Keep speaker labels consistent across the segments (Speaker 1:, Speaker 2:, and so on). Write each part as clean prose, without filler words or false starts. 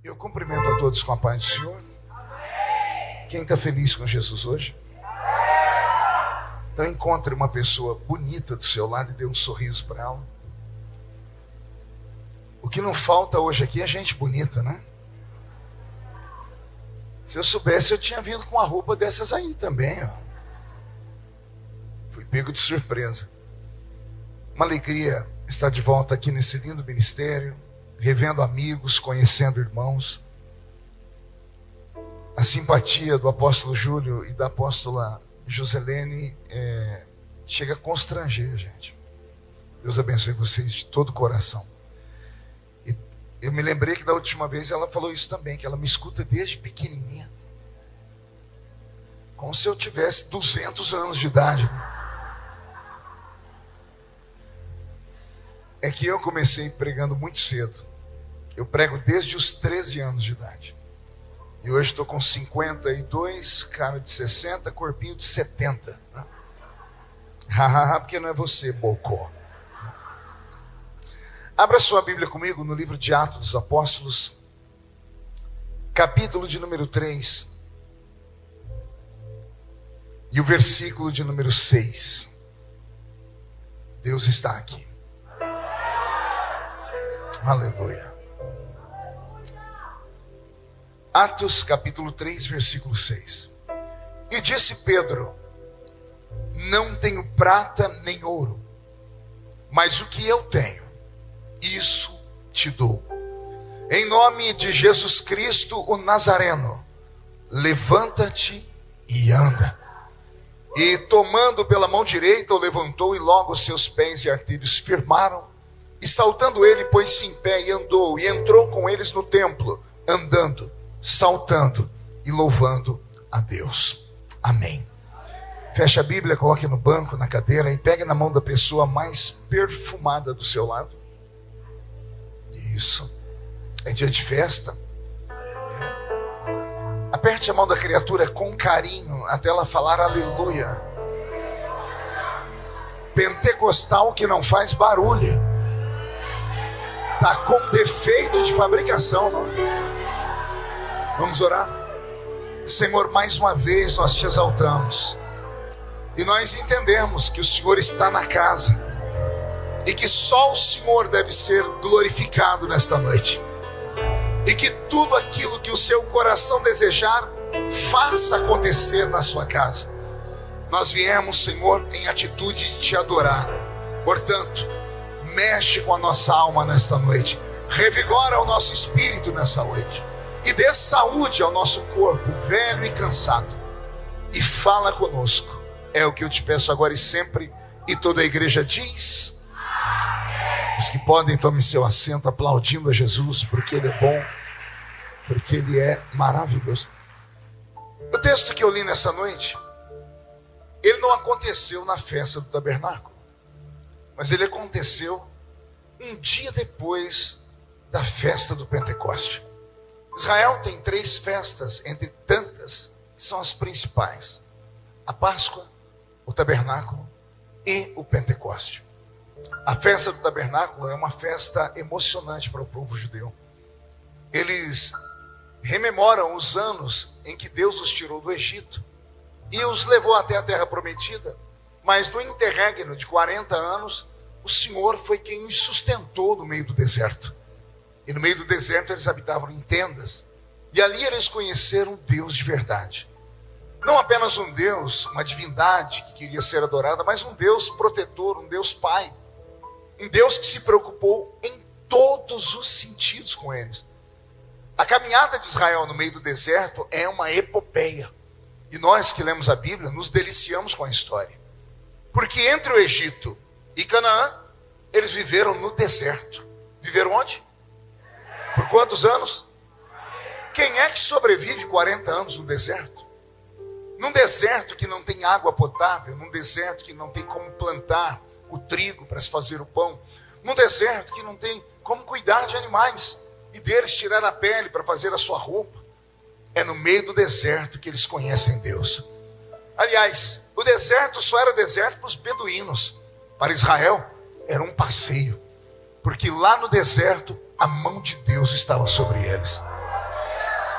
Speaker 1: Eu cumprimento a todos com a paz do Senhor. Quem está feliz com Jesus hoje? Então encontre uma pessoa bonita do seu lado e dê um sorriso para ela. O que não falta hoje aqui é gente bonita, né? Se eu soubesse, eu tinha vindo com uma roupa dessas aí também, ó. Fui pego de surpresa. Uma alegria estar de volta aqui nesse lindo ministério, revendo amigos, conhecendo irmãos. A simpatia do apóstolo Júlio e da apóstola Joselene chega a constranger, gente. Deus abençoe vocês de todo o coração. E eu me lembrei que da última vez ela falou isso também, que ela me escuta desde pequenininha. Como se eu tivesse 200 anos de idade. É que eu comecei pregando muito cedo. Eu prego desde os 13 anos de idade. E hoje estou com 52, cara de 60, corpinho de 70. Hahaha, porque não é você, bocó. Abra sua Bíblia comigo no livro de Atos dos Apóstolos, capítulo de número 3, e o versículo de número 6. Deus está aqui. Aleluia. Atos capítulo 3, versículo 6. E disse Pedro: não tenho prata nem ouro, mas o que eu tenho, isso te dou. Em nome de Jesus Cristo, o Nazareno, levanta-te e anda. E tomando pela mão direita, o levantou, e logo seus pés e artelhos firmaram. E saltando ele, pôs-se em pé e andou, e entrou com eles no templo, andando, saltando e louvando a Deus. Amém. Feche a Bíblia, coloque no banco, na cadeira, e pegue na mão da pessoa mais perfumada do seu lado. Isso. É dia de festa. Aperte a mão da criatura com carinho até ela falar aleluia. Pentecostal que não faz barulho. Está com defeito de fabricação, não? Vamos orar? Senhor, mais uma vez nós te exaltamos. E nós entendemos que o Senhor está na casa. E que só o Senhor deve ser glorificado nesta noite. E que tudo aquilo que o seu coração desejar, faça acontecer na sua casa. Nós viemos, Senhor, em atitude de te adorar. Portanto, mexe com a nossa alma nesta noite. Revigora o nosso espírito nessa noite. E dê saúde ao nosso corpo, velho e cansado. E fala conosco. É o que eu te peço agora e sempre. E toda a igreja diz: amém. Os que podem, tomem seu assento aplaudindo a Jesus, porque Ele é bom, porque Ele é maravilhoso. O texto que eu li nessa noite, ele não aconteceu na festa do tabernáculo, mas ele aconteceu um dia depois da festa do Pentecoste. Israel tem 3 festas, entre tantas, são as principais: a Páscoa, o Tabernáculo e o Pentecoste. A festa do Tabernáculo é uma festa emocionante para o povo judeu. Eles rememoram os anos em que Deus os tirou do Egito e os levou até a terra prometida. Mas no interregno de 40 anos, o Senhor foi quem os sustentou no meio do deserto. E no meio do deserto eles habitavam em tendas. E ali eles conheceram Deus de verdade. Não apenas um Deus, uma divindade que queria ser adorada, mas um Deus protetor, um Deus Pai. Um Deus que se preocupou em todos os sentidos com eles. A caminhada de Israel no meio do deserto é uma epopeia. E nós que lemos a Bíblia nos deliciamos com a história. Porque entre o Egito e Canaã, eles viveram no deserto. Viveram onde? Por quantos anos? Quem é que sobrevive 40 anos no deserto? Num deserto que não tem água potável, num deserto que não tem como plantar o trigo para se fazer o pão, num deserto que não tem como cuidar de animais e deles tirar a pele para fazer a sua roupa. É no meio do deserto que eles conhecem Deus. Aliás, o deserto só era deserto para os beduínos. Para Israel, era um passeio. Porque lá no deserto, a mão de Deus estava sobre eles.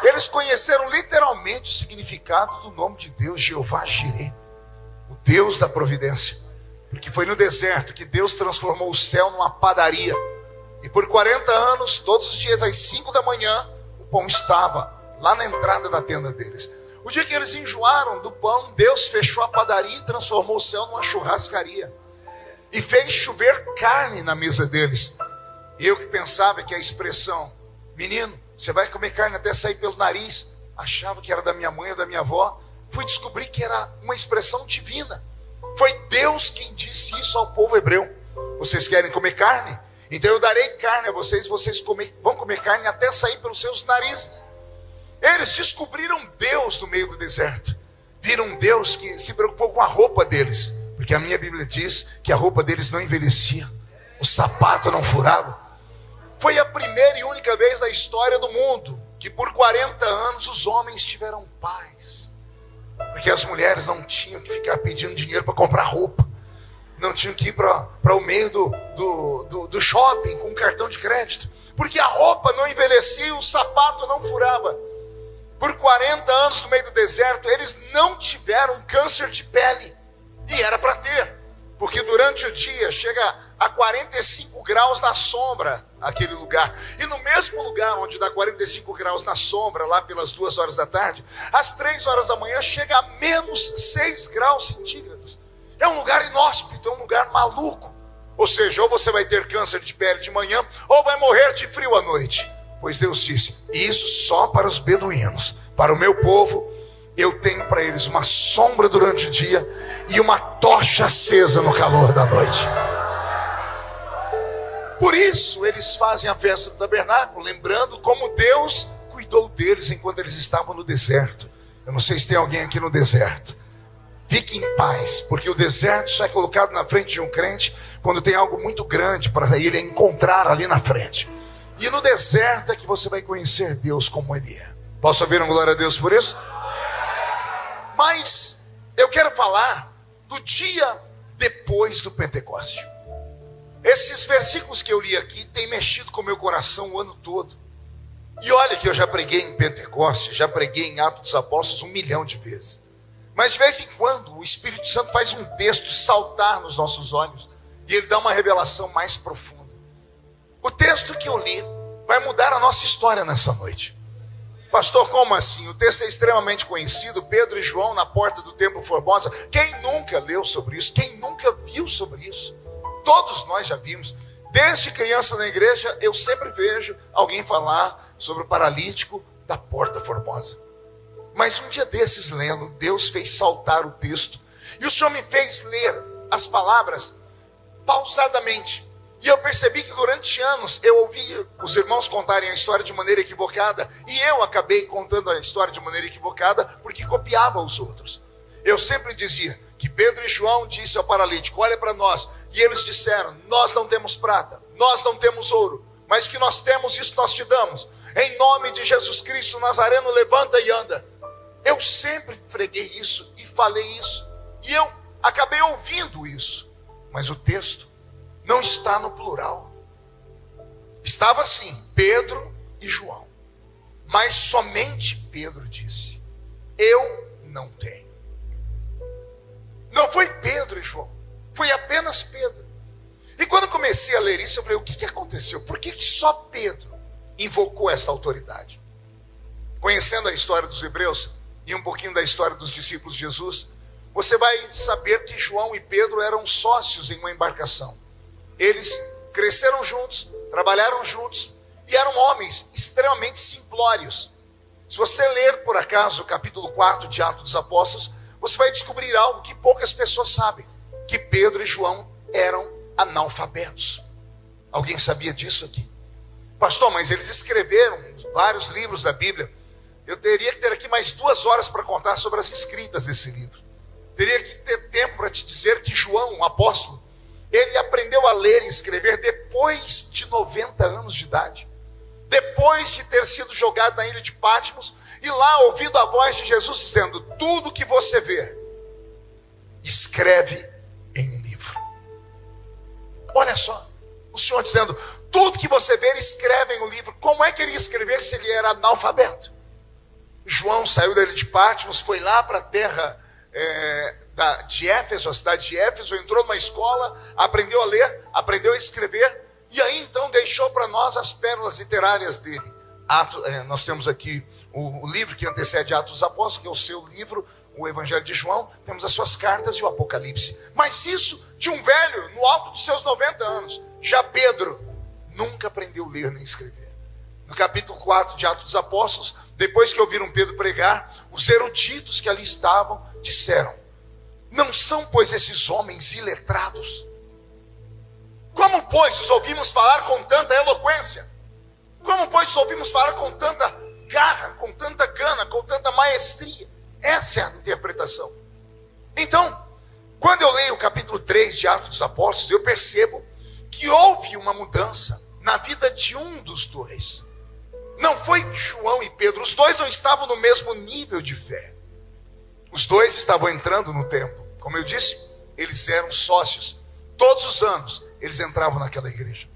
Speaker 1: Eles conheceram literalmente o significado do nome de Deus, Jeová Jireh, o Deus da providência. Porque foi no deserto que Deus transformou o céu numa padaria. E por 40 anos, todos os dias às 5 da manhã, o pão estava lá na entrada da tenda deles. O dia que eles enjoaram do pão, Deus fechou a padaria e transformou o céu numa churrascaria. E fez chover carne na mesa deles. E eu que pensava que a expressão, menino, você vai comer carne até sair pelo nariz, achava que era da minha mãe ou da minha avó, fui descobrir que era uma expressão divina. Foi Deus quem disse isso ao povo hebreu. Vocês querem comer carne? Então eu darei carne a vocês, vão comer carne até sair pelos seus narizes. Eles descobriram Deus no meio do deserto. Viram um Deus que se preocupou com a roupa deles. Porque a minha Bíblia diz que a roupa deles não envelhecia. O sapato não furava. Foi a primeira e única vez na história do mundo que por 40 anos os homens tiveram paz. Porque as mulheres não tinham que ficar pedindo dinheiro para comprar roupa. Não tinham que ir para o meio do shopping com cartão de crédito. Porque a roupa não envelhecia e o sapato não furava. Por 40 anos no meio do deserto, eles não tiveram câncer de pele. E era para ter. Porque durante o dia chega a 45 graus na sombra aquele lugar. E no mesmo lugar onde dá 45 graus na sombra, lá pelas 2 horas da tarde, às 3 horas da manhã chega a menos 6 graus centígrados. É um lugar inóspito, é um lugar maluco. Ou seja, ou você vai ter câncer de pele de manhã, ou vai morrer de frio à noite. Pois Deus disse, isso só para os beduínos. Para o meu povo, eu tenho para eles uma sombra durante o dia e uma tocha acesa no calor da noite. Por isso eles fazem a festa do tabernáculo, lembrando como Deus cuidou deles enquanto eles estavam no deserto. Eu não sei se tem alguém aqui no deserto. Fique em paz, porque o deserto só é colocado na frente de um crente quando tem algo muito grande para ele encontrar ali na frente. E no deserto é que você vai conhecer Deus como Ele é. Posso ouvir um glória a Deus por isso? Mas eu quero falar do dia depois do Pentecoste. Esses versículos que eu li aqui têm mexido com o meu coração o ano todo. E olha que eu já preguei em Pentecoste, já preguei em Atos dos Apóstolos 1 milhão de vezes. Mas de vez em quando o Espírito Santo faz um texto saltar nos nossos olhos e ele dá uma revelação mais profunda. O texto que eu li vai mudar a nossa história nessa noite. Pastor, como assim? O texto é extremamente conhecido, Pedro e João na porta do Templo Formosa. Quem nunca leu sobre isso? Quem nunca viu sobre isso? Todos nós já vimos. Desde criança na igreja, eu sempre vejo alguém falar sobre o paralítico da porta formosa. Mas um dia desses lendo, Deus fez saltar o texto. E o Senhor me fez ler as palavras pausadamente. E eu percebi que durante anos eu ouvi os irmãos contarem a história de maneira equivocada. E eu acabei contando a história de maneira equivocada porque copiava os outros. Eu sempre dizia que Pedro e João disse ao paralítico, olha para nós. E eles disseram, nós não temos prata, nós não temos ouro, mas que nós temos, isso nós te damos. Em nome de Jesus Cristo Nazareno, levanta e anda. Eu sempre freguei isso e falei isso. E eu acabei ouvindo isso. Mas o texto não está no plural. Estava assim, Pedro e João. Mas somente Pedro disse, eu não tenho. Não foi Pedro e João. Foi apenas Pedro. E quando comecei a ler isso, eu falei, o que aconteceu? Por que só Pedro invocou essa autoridade? Conhecendo a história dos hebreus e um pouquinho da história dos discípulos de Jesus, você vai saber que João e Pedro eram sócios em uma embarcação. Eles cresceram juntos, trabalharam juntos e eram homens extremamente simplórios. Se você ler, por acaso, o capítulo 4 de Atos dos Apóstolos, você vai descobrir algo que poucas pessoas sabem, que Pedro e João eram analfabetos. Alguém sabia disso aqui? Pastor, mas eles escreveram vários livros da Bíblia. Eu teria que ter aqui mais 2 horas para contar sobre as escritas desse livro. Teria que ter tempo para te dizer que João, um apóstolo, ele aprendeu a ler e escrever depois de 90 anos de idade. Depois de ter sido jogado na ilha de Patmos e lá ouvindo a voz de Jesus dizendo, tudo que você vê, escreve em um livro. Olha só, o Senhor dizendo, tudo que você vê, escreve em um livro. Como é que ele ia escrever se ele era analfabeto? João saiu dele de Patmos, foi lá para a terra de Éfeso, a cidade de Éfeso, entrou numa escola, aprendeu a ler, aprendeu a escrever, e aí então deixou para nós as pérolas literárias dele. Nós temos aqui o livro que antecede Atos dos Apóstolos, que é o seu livro, o Evangelho de João, temos as suas cartas e o Apocalipse. Mas isso de um velho no alto dos seus 90 anos. Já Pedro nunca aprendeu a ler nem escrever. No capítulo 4 de Atos dos Apóstolos, depois que ouviram Pedro pregar, os eruditos que ali estavam disseram: não são, pois, esses homens iletrados? Como, pois, os ouvimos falar com tanta eloquência? Como, pois, os ouvimos falar com tanta garra, com tanta gana, com tanta maestria? Essa é a interpretação. Então, quando eu leio o capítulo 3 de Atos dos Apóstolos, eu percebo que houve uma mudança na vida de um dos dois. Não foi João e Pedro, os dois não estavam no mesmo nível de fé. Os dois estavam entrando no templo. Como eu disse, eles eram sócios. Todos os anos, eles entravam naquela igreja.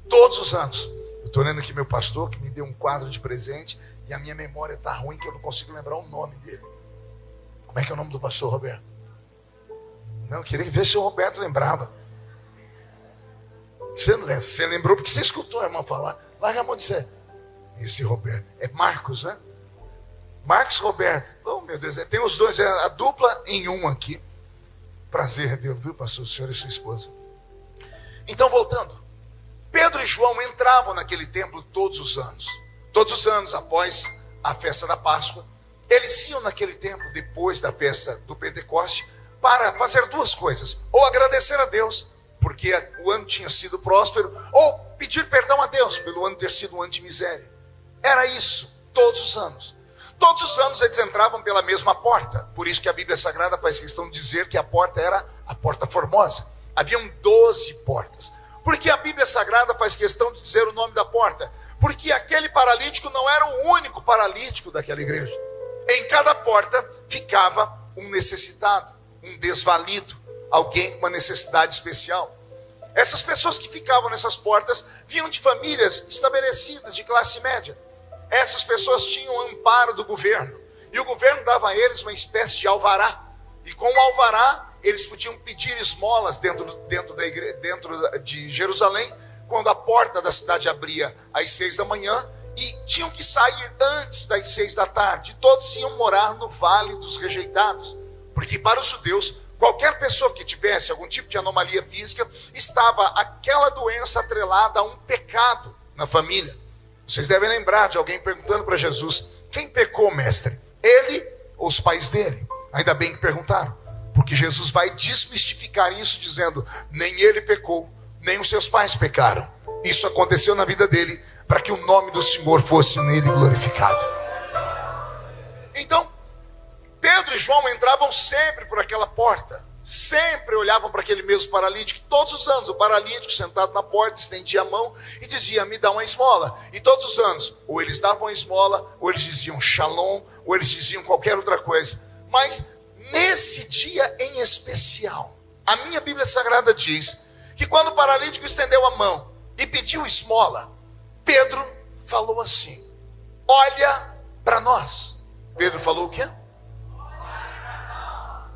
Speaker 1: Todos os anos. Eu estou lendo aqui meu pastor, que me deu um quadro de presente, e a minha memória está ruim, que eu não consigo lembrar o nome dele. Como é que é o nome do pastor Roberto? Não, eu queria ver se o Roberto lembrava. Você lembrou porque você escutou a irmã falar. Larga a mão de você. Esse Roberto. É Marcos, né? Marcos Roberto. Oh, meu Deus. Tem os dois, é a dupla em um aqui. Prazer é Deus, viu, pastor? O senhor e sua esposa. Então, voltando. Pedro e João entravam naquele templo todos os anos. Todos os anos, após a festa da Páscoa, eles iam naquele templo depois da festa do Pentecoste para fazer duas coisas: ou agradecer a Deus, porque o ano tinha sido próspero, ou pedir perdão a Deus pelo ano ter sido um ano de miséria. Era isso, todos os anos. Todos os anos eles entravam pela mesma porta. Por isso que a Bíblia Sagrada faz questão de dizer que a porta era a porta formosa. Haviam 12 portas. Por que a Bíblia Sagrada faz questão de dizer o nome da porta? Porque aquele paralítico não era o único paralítico daquela igreja. Em cada porta ficava um necessitado, um desvalido, alguém com uma necessidade especial. Essas pessoas que ficavam nessas portas vinham de famílias estabelecidas, de classe média. Essas pessoas tinham amparo do governo. E o governo dava a eles uma espécie de alvará. E com o alvará, eles podiam pedir esmolas dentro de Jerusalém, quando a porta da cidade abria às 6 da manhã, e tinham que sair antes das 6 da tarde. Todos iam morar no Vale dos Rejeitados. Porque para os judeus, qualquer pessoa que tivesse algum tipo de anomalia física, estava aquela doença atrelada a um pecado na família. Vocês devem lembrar de alguém perguntando para Jesus: quem pecou, mestre? Ele ou os pais dele? Ainda bem que perguntaram, porque Jesus vai desmistificar isso dizendo: nem ele pecou, nem os seus pais pecaram. Isso aconteceu na vida dele para que o nome do Senhor fosse nele glorificado. Então, Pedro e João entravam sempre por aquela porta, sempre olhavam para aquele mesmo paralítico. Todos os anos o paralítico sentado na porta estendia a mão e dizia: me dá uma esmola. E todos os anos, ou eles davam a esmola, ou eles diziam shalom, ou eles diziam qualquer outra coisa. Mas nesse dia em especial, a minha Bíblia Sagrada diz que quando o paralítico estendeu a mão e pediu esmola, Pedro falou assim: olha para nós. Pedro falou o quê?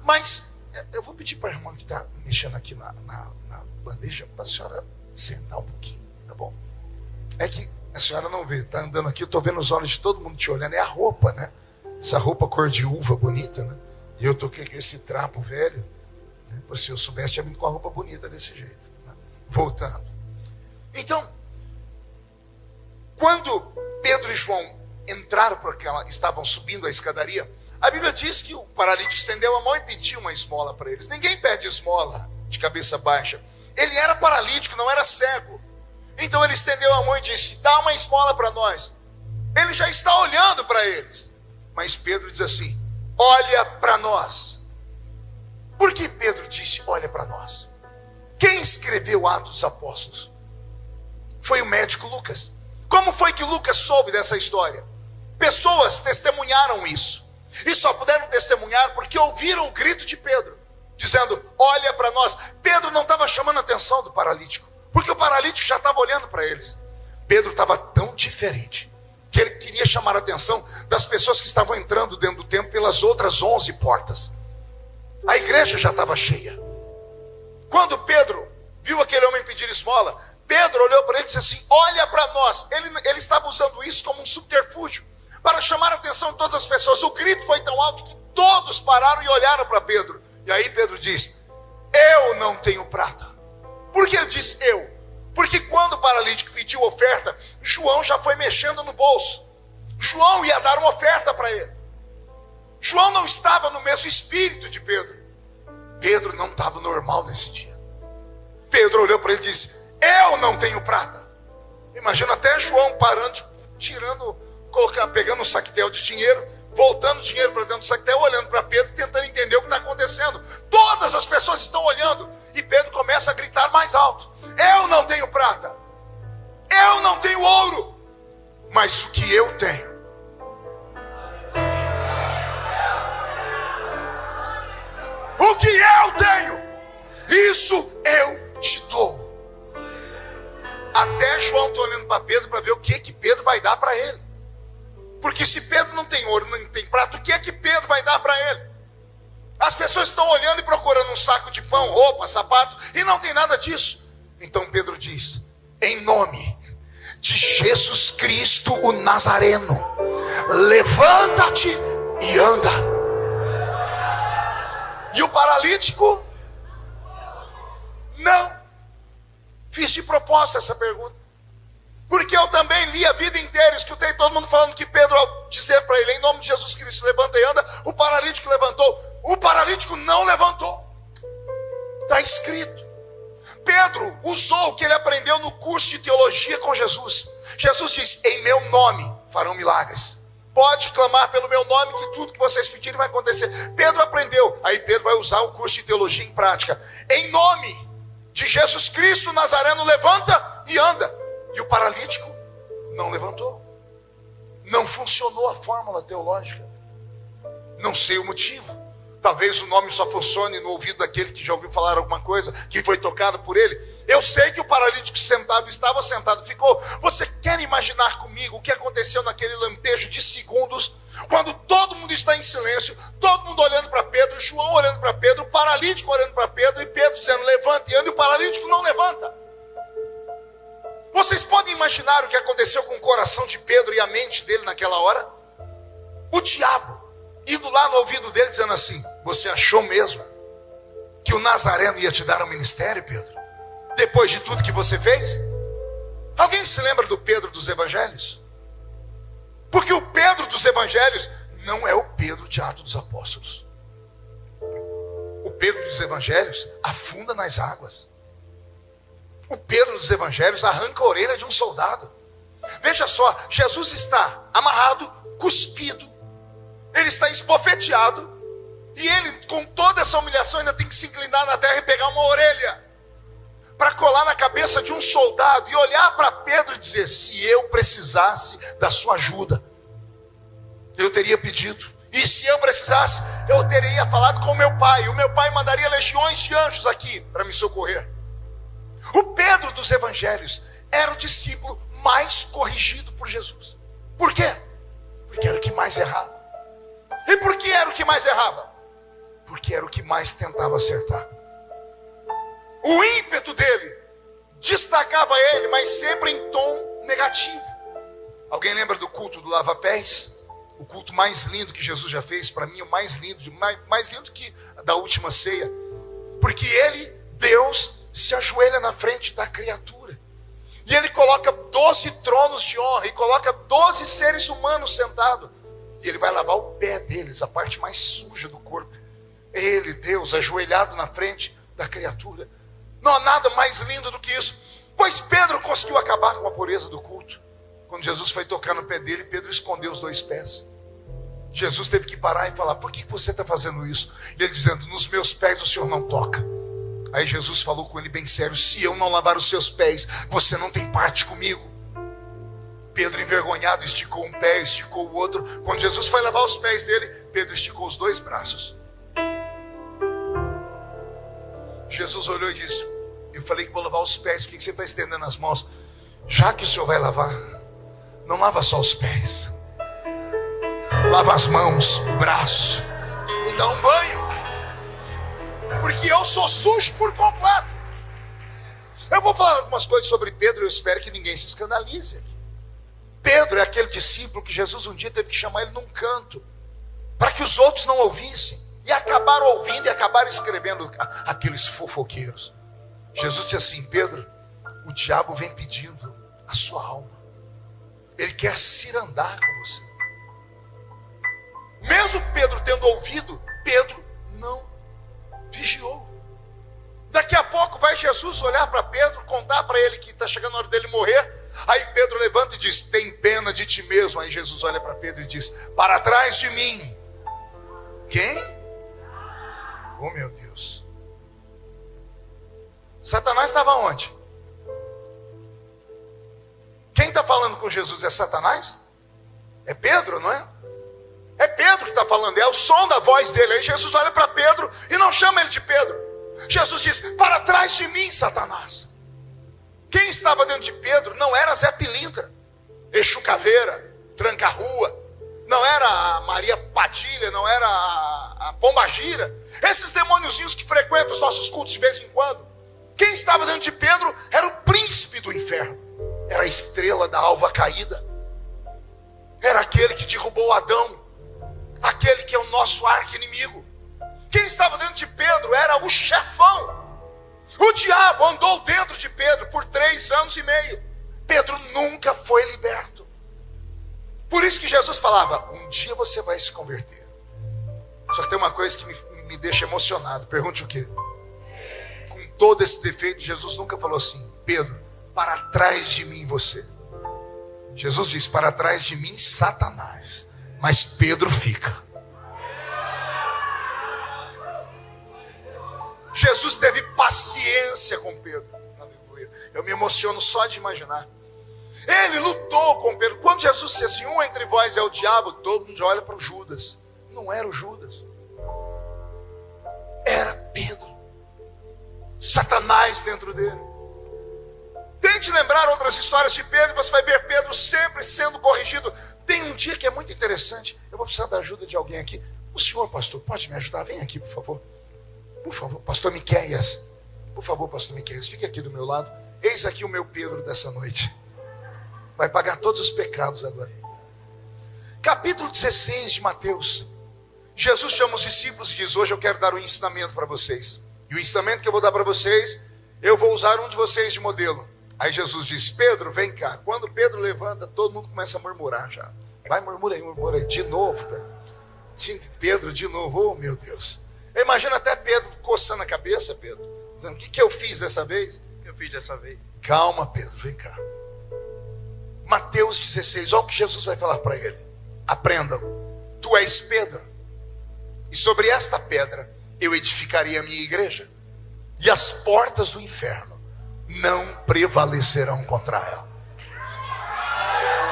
Speaker 1: Mas eu vou pedir para a irmã que está mexendo aqui na bandeja, para a senhora sentar um pouquinho, tá bom? É que a senhora não vê, está andando aqui, eu estou vendo os olhos de todo mundo te olhando. É a roupa, né? Essa roupa cor de uva bonita, né? E eu estou com esse trapo velho, né? Se eu soubesse, tinha vindo com a roupa bonita desse jeito, né? Voltando. Então, quando Pedro e João entraram por estavam subindo a escadaria, a Bíblia diz que o paralítico estendeu a mão e pediu uma esmola para eles. Ninguém pede esmola de cabeça baixa. Ele era paralítico, não era cego. Então ele estendeu a mão e disse: dá uma esmola para nós. Ele já está olhando para eles. Mas Pedro diz assim: olha para nós. Por que Pedro disse olha para nós? Quem escreveu Atos dos Apóstolos? Foi o médico Lucas. Como foi que Lucas soube dessa história? Pessoas testemunharam isso. E só puderam testemunhar porque ouviram o grito de Pedro, dizendo: olha para nós. Pedro não estava chamando a atenção do paralítico, porque o paralítico já estava olhando para eles. Pedro estava tão diferente que ele queria chamar a atenção das pessoas que estavam entrando dentro do templo pelas outras 11 portas. A igreja já estava cheia. Quando Pedro viu aquele homem pedir esmola, Pedro olhou para ele e disse assim: olha para nós. Ele estava usando isso como um subterfúgio para chamar a atenção de todas as pessoas. O grito foi tão alto que todos pararam e olharam para Pedro. E aí Pedro diz: eu não tenho prata. Por que ele disse eu? Porque quando o paralítico pediu oferta, João já foi mexendo no bolso. João ia dar uma oferta para ele. João não estava no mesmo espírito de Pedro. Pedro não estava normal nesse dia. Pedro olhou para ele e disse: eu não tenho prata. Imagina até João parando, pegando um saquetel de dinheiro, voltando o dinheiro para dentro do saquetel, olhando para Pedro, tentando entender o que está acontecendo. Todas as pessoas estão olhando e Pedro começa a gritar mais alto: eu não tenho prata, eu não tenho ouro, mas o que eu tenho, o que eu tenho, isso eu te dou. Até João está olhando para Pedro para ver o que Pedro vai dar para ele. Porque se Pedro não tem ouro, não tem prata, o que Pedro vai dar para ele? As pessoas estão olhando e procurando um saco de pão, roupa, sapato, e não tem nada disso. Então Pedro diz: em nome de Jesus Cristo o Nazareno, levanta-te e anda. E o paralítico? Não. Fiz de propósito essa pergunta, porque eu também li a vida inteira, escutei todo mundo falando que Pedro, ao dizer para ele: em nome de Jesus Cristo, levanta e anda, o paralítico levantou. O paralítico não levantou. Está escrito. Pedro usou o que ele aprendeu no curso de teologia com Jesus. Jesus diz: em meu nome farão milagres. Pode clamar pelo meu nome que tudo que vocês pedirem vai acontecer. Pedro aprendeu. Aí Pedro vai usar o curso de teologia em prática. Em nome de Jesus Cristo Nazareno, levanta e anda. E o paralítico não levantou. Não funcionou a fórmula teológica. Não sei o motivo. Talvez o nome só funcione no ouvido daquele que já ouviu falar alguma coisa, que foi tocado por ele. Eu sei que o paralítico estava sentado, ficou. Você quer imaginar comigo o que aconteceu naquele lampejo de segundos, quando todo mundo está em silêncio, todo mundo olhando para Pedro, João olhando para Pedro, o paralítico olhando para Pedro, e Pedro dizendo: levanta e anda, e o paralítico não levanta. Vocês podem imaginar o que aconteceu com o coração de Pedro e a mente dele naquela hora? O diabo indo lá no ouvido dele dizendo assim: você achou mesmo que o Nazareno ia te dar um ministério, Pedro? Depois de tudo que você fez? Alguém se lembra do Pedro dos Evangelhos? Porque o Pedro dos Evangelhos não é o Pedro de Atos dos Apóstolos. O Pedro dos Evangelhos afunda nas águas. O Pedro dos Evangelhos arranca a orelha de um soldado. Veja só, Jesus está amarrado, cuspido, ele está esbofeteado, e ele, com toda essa humilhação, ainda tem que se inclinar na terra e pegar uma orelha para colar na cabeça de um soldado e olhar para Pedro e dizer: se eu precisasse da sua ajuda, eu teria pedido. E se eu precisasse, eu teria falado com o meu pai. O meu pai mandaria legiões de anjos aqui para me socorrer. O Pedro dos Evangelhos era o discípulo mais corrigido por Jesus. Por quê? Porque era o que mais errava. E por que era o que mais errava? Porque era o que mais tentava acertar. O ímpeto dele destacava ele, mas sempre em tom negativo. Alguém lembra do culto do lava-pés? O culto mais lindo que Jesus já fez, para mim o mais lindo que da última ceia. Porque ele, Deus, se ajoelha na frente da criatura. E ele coloca 12 tronos de honra e coloca 12 seres humanos sentados. E ele vai lavar o pé deles, a parte mais suja do corpo. Ele, Deus, ajoelhado na frente da criatura. Não há nada mais lindo do que isso. Pois Pedro conseguiu acabar com a pureza do culto. Quando Jesus foi tocar no pé dele, Pedro escondeu os 2 pés. Jesus teve que parar e falar: por que você está fazendo isso? E ele dizendo: nos meus pés o Senhor não toca. Aí Jesus falou com ele bem sério: se eu não lavar os seus pés, você não tem parte comigo. Pedro, envergonhado, esticou um pé, esticou o outro. Quando Jesus foi lavar os pés dele, Pedro esticou os 2 braços. Jesus olhou e disse: eu falei que vou lavar os pés, por que você está estendendo as mãos? Já que o Senhor vai lavar, não lava só os pés, lava as mãos, o braço, me dá um banho, porque eu sou sujo por completo. Eu vou falar algumas coisas sobre Pedro, eu espero que ninguém se escandalize aqui. Pedro é aquele discípulo que Jesus um dia teve que chamar ele num canto, para que os outros não ouvissem, e acabaram ouvindo e acabaram escrevendo, aqueles fofoqueiros. Jesus disse assim: Pedro, o diabo vem pedindo a sua alma, ele quer cirandar com você. Mesmo Pedro tendo ouvido, Pedro não vigiou. Daqui a pouco vai Jesus olhar para Pedro, contar para ele que está chegando a hora dele morrer. Aí Pedro levanta e diz: tem pena de ti mesmo. Aí Jesus olha para Pedro e diz: para trás de mim. Quem? Oh meu Deus. Satanás estava onde? Quem está falando com Jesus é Satanás? É Pedro, não é? É Pedro que está falando, é o som da voz dele. Aí Jesus olha para Pedro e não chama ele de Pedro. Jesus diz: para trás de mim, Satanás. Quem estava dentro de Pedro não era Zé Pilintra, Exu Caveira, Tranca-Rua, não era a Maria Padilha, não era a Pombagira, esses demôniozinhos que frequentam os nossos cultos de vez em quando. Quem estava dentro de Pedro era o príncipe do inferno, era a estrela da alva caída, era aquele que derrubou Adão, aquele que é o nosso arqui-inimigo. Quem estava dentro de Pedro era o chefão. O diabo andou dentro de Pedro por 3 anos e meio. Pedro nunca foi liberto. Por isso que Jesus falava: um dia você vai se converter. Só que tem uma coisa que me deixa emocionado. Pergunte o quê? Com todo esse defeito, Jesus nunca falou assim: Pedro, para trás de mim você. Jesus diz: para trás de mim Satanás. Mas Pedro fica. Jesus teve paciência com Pedro. Aleluia. Eu me emociono só de imaginar. Ele lutou com Pedro. Quando Jesus disse assim: um entre vós é o diabo, todo mundo já olha para o Judas. Não era o Judas, era Pedro. Satanás dentro dele. Tente lembrar outras histórias de Pedro, você vai ver Pedro sempre sendo corrigido. Tem um dia que é muito interessante. Eu vou precisar da ajuda de alguém aqui. O senhor, pastor, pode me ajudar? Vem aqui, por favor. Por favor, pastor Miqueias. Por favor, pastor Miqueias, fique aqui do meu lado. Eis aqui o meu Pedro dessa noite. Vai pagar todos os pecados agora. Capítulo 16 de Mateus. Jesus chama os discípulos e diz: hoje eu quero dar um ensinamento para vocês. E o ensinamento que eu vou dar para vocês, eu vou usar um de vocês de modelo. Aí Jesus diz: Pedro, vem cá. Quando Pedro levanta, todo mundo começa a murmurar já. Vai, murmura aí. De novo, Pedro, de novo. Oh, meu Deus. Eu imagino até Pedro coçando a cabeça, Pedro, dizendo: o que eu fiz dessa vez? O que eu fiz dessa vez? Calma, Pedro, vem cá. Mateus 16, olha o que Jesus vai falar para ele. Aprendam: tu és Pedro, e sobre esta pedra eu edificarei a minha igreja, e as portas do inferno não prevalecerão contra ela.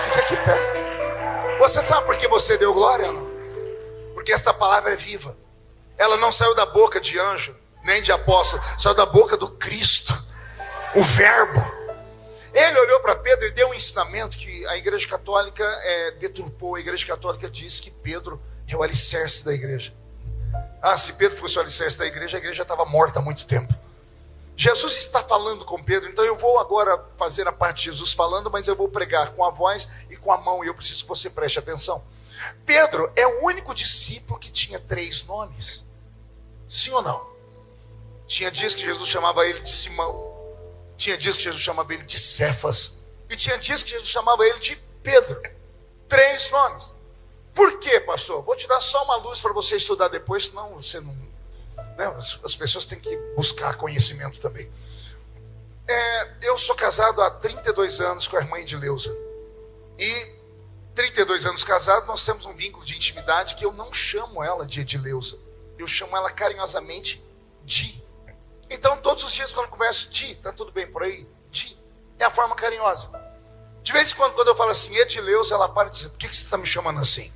Speaker 1: Fica aqui perto. Você sabe por que você deu glória, não? Porque esta palavra é viva. Ela não saiu da boca de anjo, nem de apóstolo, saiu da boca do Cristo, o Verbo. Ele olhou para Pedro e deu um ensinamento que a Igreja Católica deturpou. A Igreja Católica diz que Pedro é o alicerce da igreja. Se Pedro fosse o alicerce da igreja, a igreja estava morta há muito tempo. Jesus está falando com Pedro, então eu vou agora fazer a parte de Jesus falando, mas eu vou pregar com a voz e com a mão, e eu preciso que você preste atenção. Pedro é o único discípulo que tinha 3 nomes. Sim ou não? Tinha dias que Jesus chamava ele de Simão, tinha dias que Jesus chamava ele de Cefas, e tinha dias que Jesus chamava ele de Pedro. 3 nomes. Por quê, pastor? Vou te dar só uma luz para você estudar depois, senão você não... As pessoas têm que buscar conhecimento também. Eu sou casado há 32 anos com a irmã Edileuza. E 32 anos casado, nós temos um vínculo de intimidade que eu não chamo ela de Edileuza. Eu chamo ela carinhosamente Di. Então, todos os dias quando eu converso, Di, tá tudo bem por aí? Di. É a forma carinhosa. De vez em quando eu falo assim, Edileuza, ela para e diz: por que você está me chamando assim?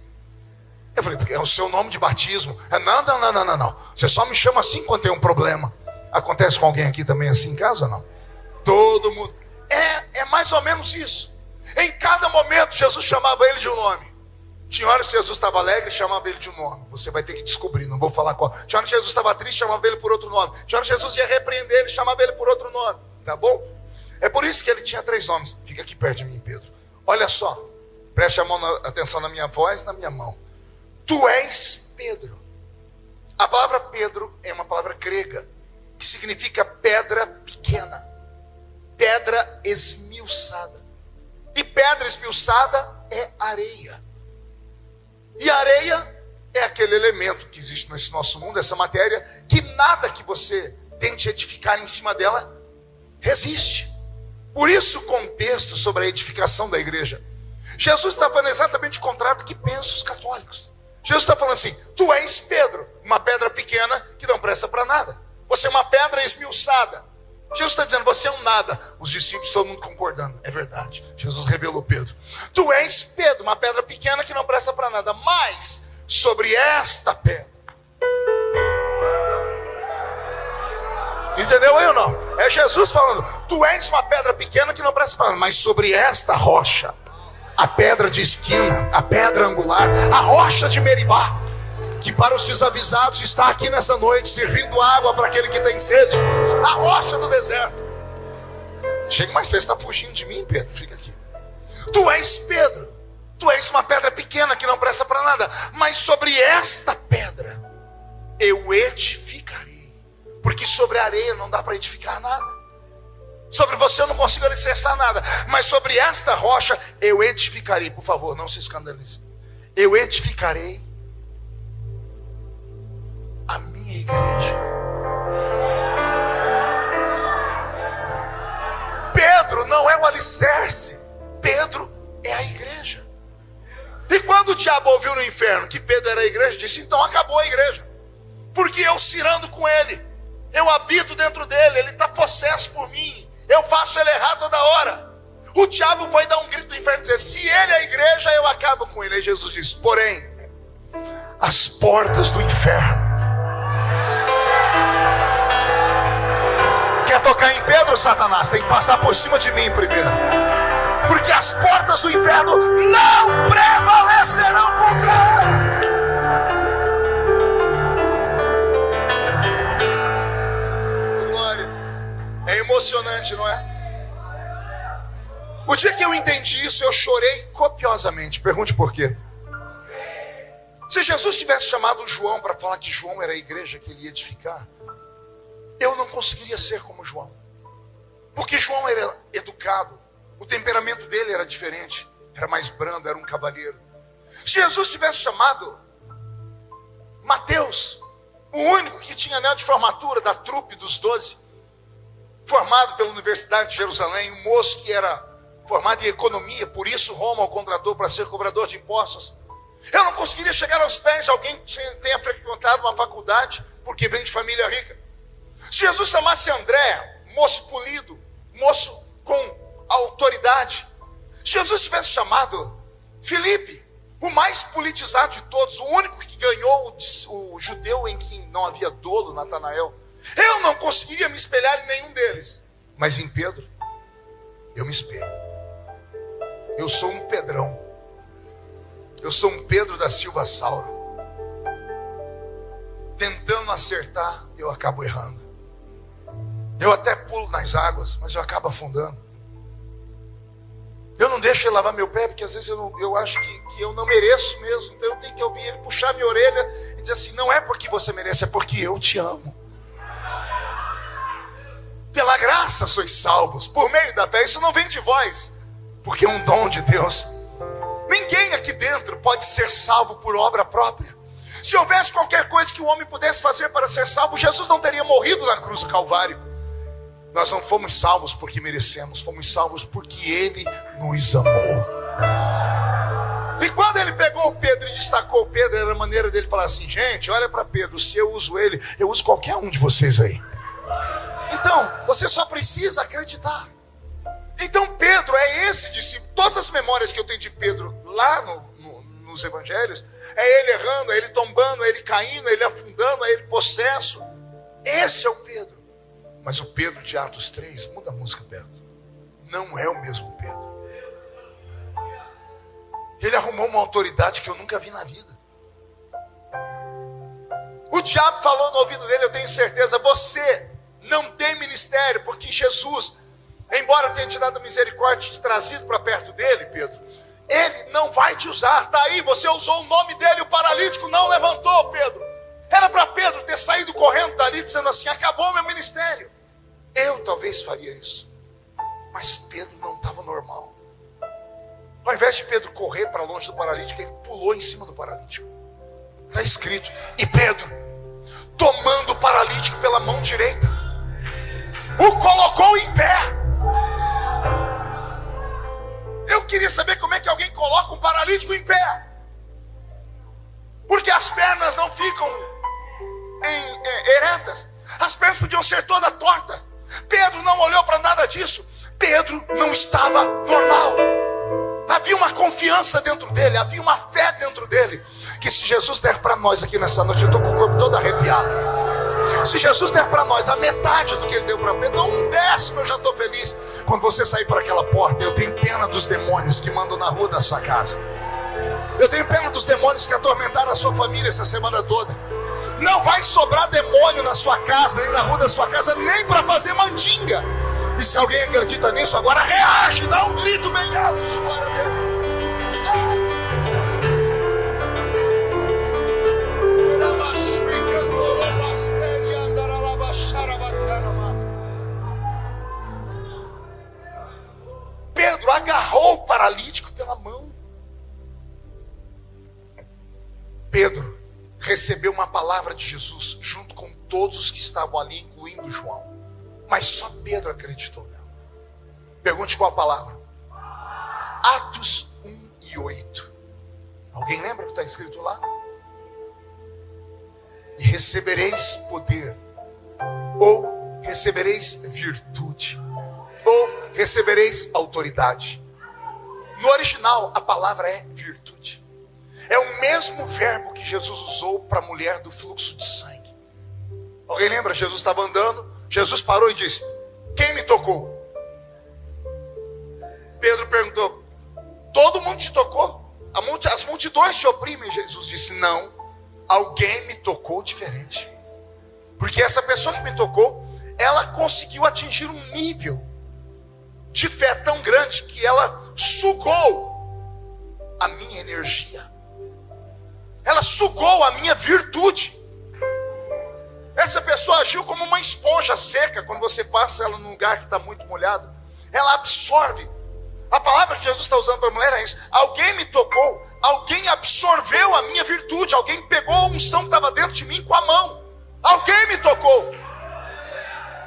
Speaker 1: Eu falei: porque é o seu nome de batismo. Não. Você só me chama assim quando tem um problema. Acontece com alguém aqui também assim em casa ou não? Todo mundo. É mais ou menos isso. Em cada momento Jesus chamava ele de um nome. Tinha horas que Jesus estava alegre e chamava ele de um nome. Você vai ter que descobrir, não vou falar qual. Tinha horas que Jesus estava triste, chamava ele por outro nome. Tinha horas que Jesus ia repreender ele, chamava ele por outro nome. Tá bom? É por isso que ele tinha 3 nomes. Fica aqui perto de mim, Pedro. Olha só. Preste atenção na minha voz, na minha mão. Tu és Pedro. A palavra Pedro é uma palavra grega que significa pedra pequena. Pedra esmiuçada. E pedra esmiuçada é areia. E areia é aquele elemento que existe nesse nosso mundo, essa matéria, que nada que você tente edificar em cima dela resiste. Por isso o contexto sobre a edificação da igreja. Jesus está falando exatamente o contrário do que pensam os católicos. Jesus está falando assim: tu és Pedro, uma pedra pequena que não presta para nada. Você é uma pedra esmiuçada. Jesus está dizendo, você é um nada. Os discípulos, todo mundo concordando. É verdade. Jesus revelou Pedro. Tu és Pedro, uma pedra pequena que não presta para nada. Mas sobre esta pedra. Entendeu aí ou não? É Jesus falando, tu és uma pedra pequena que não presta para nada. Mas sobre esta rocha, a pedra de esquina, a pedra angular, a rocha de Meribá, que para os desavisados está aqui nessa noite, servindo água para aquele que tem sede, a rocha do deserto. Chega mais, você está fugindo de mim, Pedro? Fica aqui. Tu és Pedro, tu és uma pedra pequena que não presta para nada, mas sobre esta pedra eu edificarei, porque sobre a areia não dá para edificar nada. Sobre você eu não consigo alicerçar nada, mas sobre esta rocha eu edificarei. Por favor, não se escandalize. Eu edificarei a minha igreja. Pedro não é o alicerce, Pedro é a igreja. E quando o diabo ouviu no inferno que Pedro era a igreja, disse, então acabou a igreja, porque eu cirando com ele, eu habito dentro dele, ele está possesso por mim, eu faço ele errar toda hora. O diabo vai dar um grito do inferno e dizer, se ele é a igreja, eu acabo com ele. Aí Jesus diz, porém, as portas do inferno. Quer tocar em Pedro, Satanás? Tem que passar por cima de mim primeiro. Porque as portas do inferno não prevalecerão contra ela. É emocionante, não é? O dia que eu entendi isso, eu chorei copiosamente. Pergunte por quê. Se Jesus tivesse chamado João para falar que João era a igreja que ele ia edificar, eu não conseguiria ser como João. Porque João era educado, o temperamento dele era diferente, era mais brando, era um cavalheiro. Se Jesus tivesse chamado Mateus, o único que tinha anel de formatura da trupe dos 12, formado pela Universidade de Jerusalém, um moço que era formado em economia, por isso Roma o contratou para ser cobrador de impostos. Eu não conseguiria chegar aos pés de alguém que tenha frequentado uma faculdade, porque vem de família rica. Se Jesus chamasse André, moço polido, moço com autoridade. Se Jesus tivesse chamado Filipe, o mais politizado de todos, o único que ganhou o judeu em quem não havia dolo, Natanael, eu não conseguiria me espelhar em nenhum deles. Mas em Pedro, eu me espelho. Eu sou um Pedrão. Eu sou um Pedro da Silva Sauro. Tentando acertar, eu acabo errando. Eu até pulo nas águas, mas eu acabo afundando. Eu não deixo ele lavar meu pé, porque às vezes eu acho que eu não mereço mesmo. Então eu tenho que ouvir ele puxar minha orelha e dizer assim, não é porque você merece, é porque eu te amo. Pela graça sois salvos, por meio da fé. Isso não vem de vós, porque é um dom de Deus. Ninguém aqui dentro pode ser salvo por obra própria. Se houvesse qualquer coisa que o homem pudesse fazer para ser salvo, Jesus não teria morrido na cruz do Calvário. Nós não fomos salvos porque merecemos, fomos salvos porque Ele nos amou. E quando Ele pegou o Pedro e destacou o Pedro, era a maneira dele falar assim, gente, olha para Pedro, se eu uso ele, eu uso qualquer um de vocês aí. Então, você só precisa acreditar. Então Pedro é esse discípulo. Todas as memórias que eu tenho de Pedro lá nos evangelhos, é ele errando, é ele tombando, é ele caindo, é ele afundando, é ele possesso. Esse é o Pedro. Mas o Pedro de Atos 3, muda a música, Pedro, não é o mesmo Pedro. Ele arrumou uma autoridade que eu nunca vi na vida. O diabo falou no ouvido dele, eu tenho certeza, você não tem ministério, porque Jesus, embora tenha te dado misericórdia e te trazido para perto dele, Pedro, ele não vai te usar. Está aí, você usou o nome dele, o paralítico não levantou, Pedro. Era para Pedro ter saído correndo dali, dizendo assim, acabou meu ministério. Eu talvez faria isso. Mas Pedro não estava normal. Ao invés de Pedro correr para longe do paralítico, ele pulou em cima do paralítico. Está escrito, e Pedro, tomando o paralítico pela mão direita, o colocou em pé. Eu queria saber como é que alguém coloca um paralítico em pé. Porque as pernas não ficam eretas. As pernas podiam ser todas tortas. Pedro não olhou para nada disso. Pedro não estava normal. Havia uma confiança dentro dele, havia uma fé dentro dele, que se Jesus der para nós aqui nessa noite, eu estou com o corpo todo arrepiado. Se Jesus der para nós a metade do que ele deu para Pedro, não um décimo, eu já estou feliz. Quando você sair por aquela porta, eu tenho pena dos demônios que mandam na rua da sua casa. Eu tenho pena dos demônios que atormentaram a sua família essa semana toda. Não vai sobrar demônio na sua casa, nem na rua da sua casa, nem para fazer mandinga. E se alguém acredita nisso, agora reage, dá um grito bem alto de glória a Deus. Pedro agarrou o paralítico pela mão. Pedro recebeu uma palavra de Jesus junto com todos os que estavam ali, incluindo João. Mas só Pedro acreditou nela. Pergunte qual a palavra. Atos 1:8. Alguém lembra o que está escrito lá? E recebereis poder, ou recebereis virtude, ou recebereis autoridade. No original a palavra é virtude. É o mesmo verbo que Jesus usou para a mulher do fluxo de sangue. Alguém lembra? Jesus estava andando, Jesus parou e disse, quem me tocou? Pedro perguntou, todo mundo te tocou? As multidões te oprimem. Jesus disse, não, alguém me tocou diferente. Porque essa pessoa que me tocou, ela conseguiu atingir um nível de fé tão grande que ela sugou a minha energia. Ela sugou a minha virtude. Essa pessoa agiu como uma esponja seca. Quando você passa ela num lugar que está muito molhado, ela absorve. A palavra que Jesus está usando para a mulher é isso. Alguém me tocou, alguém absorveu a minha virtude, alguém pegou a unção que estava dentro de mim com a mão. Alguém me tocou.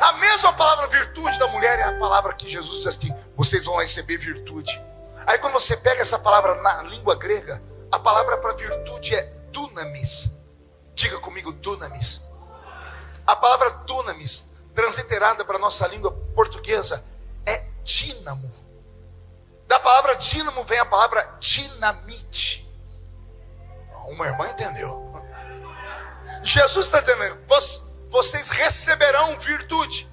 Speaker 1: A mesma palavra virtude da mulher é a palavra que Jesus diz aqui, vocês vão receber virtude. Aí quando você pega essa palavra na língua grega, a palavra para virtude é dunamis. Diga comigo, dunamis. A palavra dunamis, transliterada para a nossa língua portuguesa, é dínamo. Da palavra dínamo vem a palavra dinamite. Uma irmã entendeu. Jesus está dizendo, vocês receberão virtude.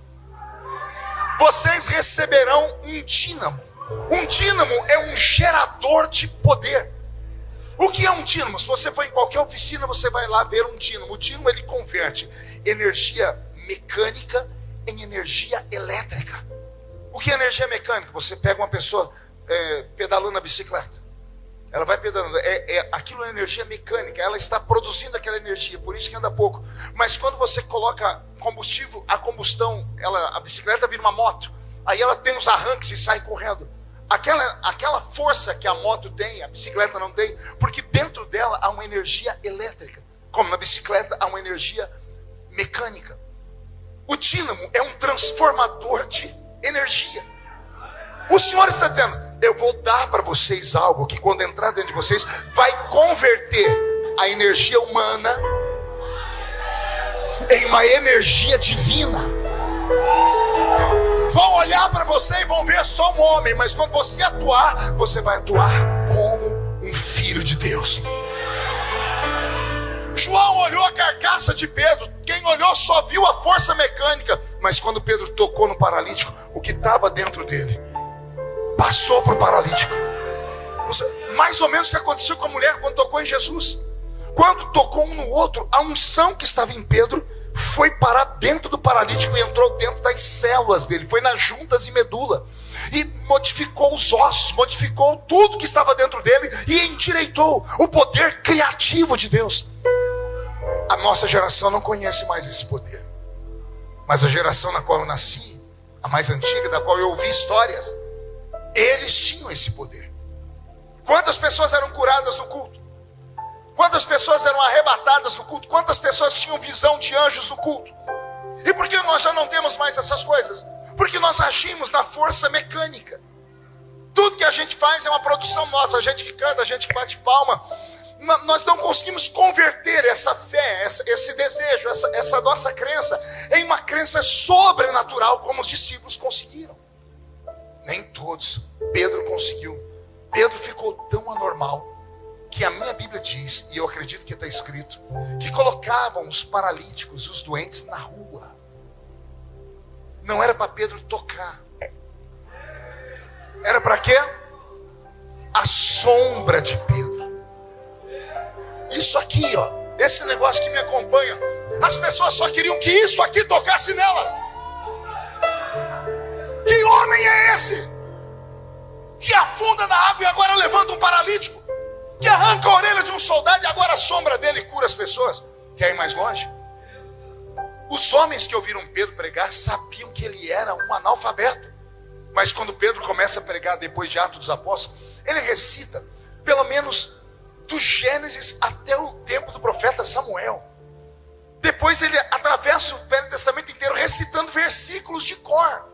Speaker 1: Vocês receberão um dínamo. Um dínamo é um gerador de poder. O que é um dínamo? Se você for em qualquer oficina, você vai lá ver um dínamo. O dínamo, ele converte energia mecânica em energia elétrica. O que é energia mecânica? Você pega uma pessoa pedalando a bicicleta. Ela vai pedalando. Aquilo é energia mecânica. Ela está produzindo aquela energia. Por isso que anda pouco. Mas quando você coloca combustível, a combustão, a bicicleta vira uma moto. Aí ela tem os arranques e sai correndo. Aquela força que a moto tem, a bicicleta não tem, porque dentro dela há uma energia elétrica, como na bicicleta há uma energia mecânica. O dínamo é um transformador de energia. O Senhor está dizendo, eu vou dar para vocês algo que quando entrar dentro de vocês, vai converter a energia humana em uma energia divina. Vão olhar para você e vão ver só um homem, mas quando você atuar, você vai atuar como um filho de Deus. João olhou a carcaça de Pedro. Quem olhou só viu a força mecânica, mas quando Pedro tocou no paralítico, o que estava dentro dele passou para o paralítico. Mais ou menos o que aconteceu com a mulher quando tocou em Jesus. Quando tocou um no outro, a unção que estava em Pedro foi parar dentro do paralítico e entrou dentro das células dele, foi nas juntas e medula, e modificou os ossos, modificou tudo que estava dentro dele e endireitou o poder criativo de Deus. A nossa geração não conhece mais esse poder, mas a geração na qual eu nasci, a mais antiga, da qual eu ouvi histórias, eles tinham esse poder. Quantas pessoas eram curadas no culto? Quantas pessoas eram arrebatadas no culto? Quantas pessoas tinham visão de anjos no culto? E por que nós já não temos mais essas coisas? Porque nós agimos na força mecânica. Tudo que a gente faz é uma produção nossa. A gente que canta, a gente que bate palma. Nós não conseguimos converter essa fé, esse desejo, essa nossa crença em uma crença sobrenatural, como os discípulos conseguiram. Nem todos. Pedro conseguiu. Pedro ficou tão anormal que a minha Bíblia diz, e eu acredito que está escrito, que colocavam os paralíticos, os doentes na rua. Não era para Pedro tocar. Era para quê? A sombra de Pedro. Isso aqui, ó, esse negócio que me acompanha, as pessoas só queriam que isso aqui tocasse nelas. Que homem é esse? Que afunda na água e agora levanta um paralítico? Que arranca a orelha de um soldado e agora a sombra dele cura as pessoas? Quer ir mais longe? Os homens que ouviram Pedro pregar sabiam que ele era um analfabeto. Mas quando Pedro começa a pregar depois de Atos dos Apóstolos, ele recita pelo menos do Gênesis até o tempo do profeta Samuel. Depois ele atravessa o Velho Testamento inteiro recitando versículos de cor.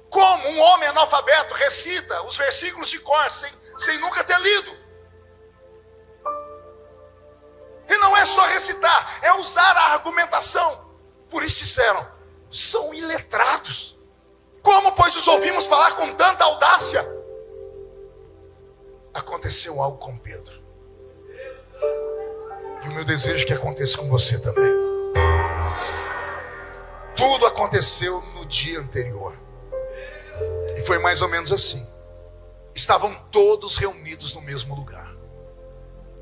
Speaker 1: Como um homem analfabeto recita os versículos de cor sem nunca ter lido. E não é só recitar, é usar a argumentação. Por isso disseram, são iletrados. Como, pois, os ouvimos falar com tanta audácia? Aconteceu algo com Pedro. E o meu desejo é que aconteça com você também. Tudo aconteceu no dia anterior. E foi mais ou menos assim. Estavam todos reunidos no mesmo lugar.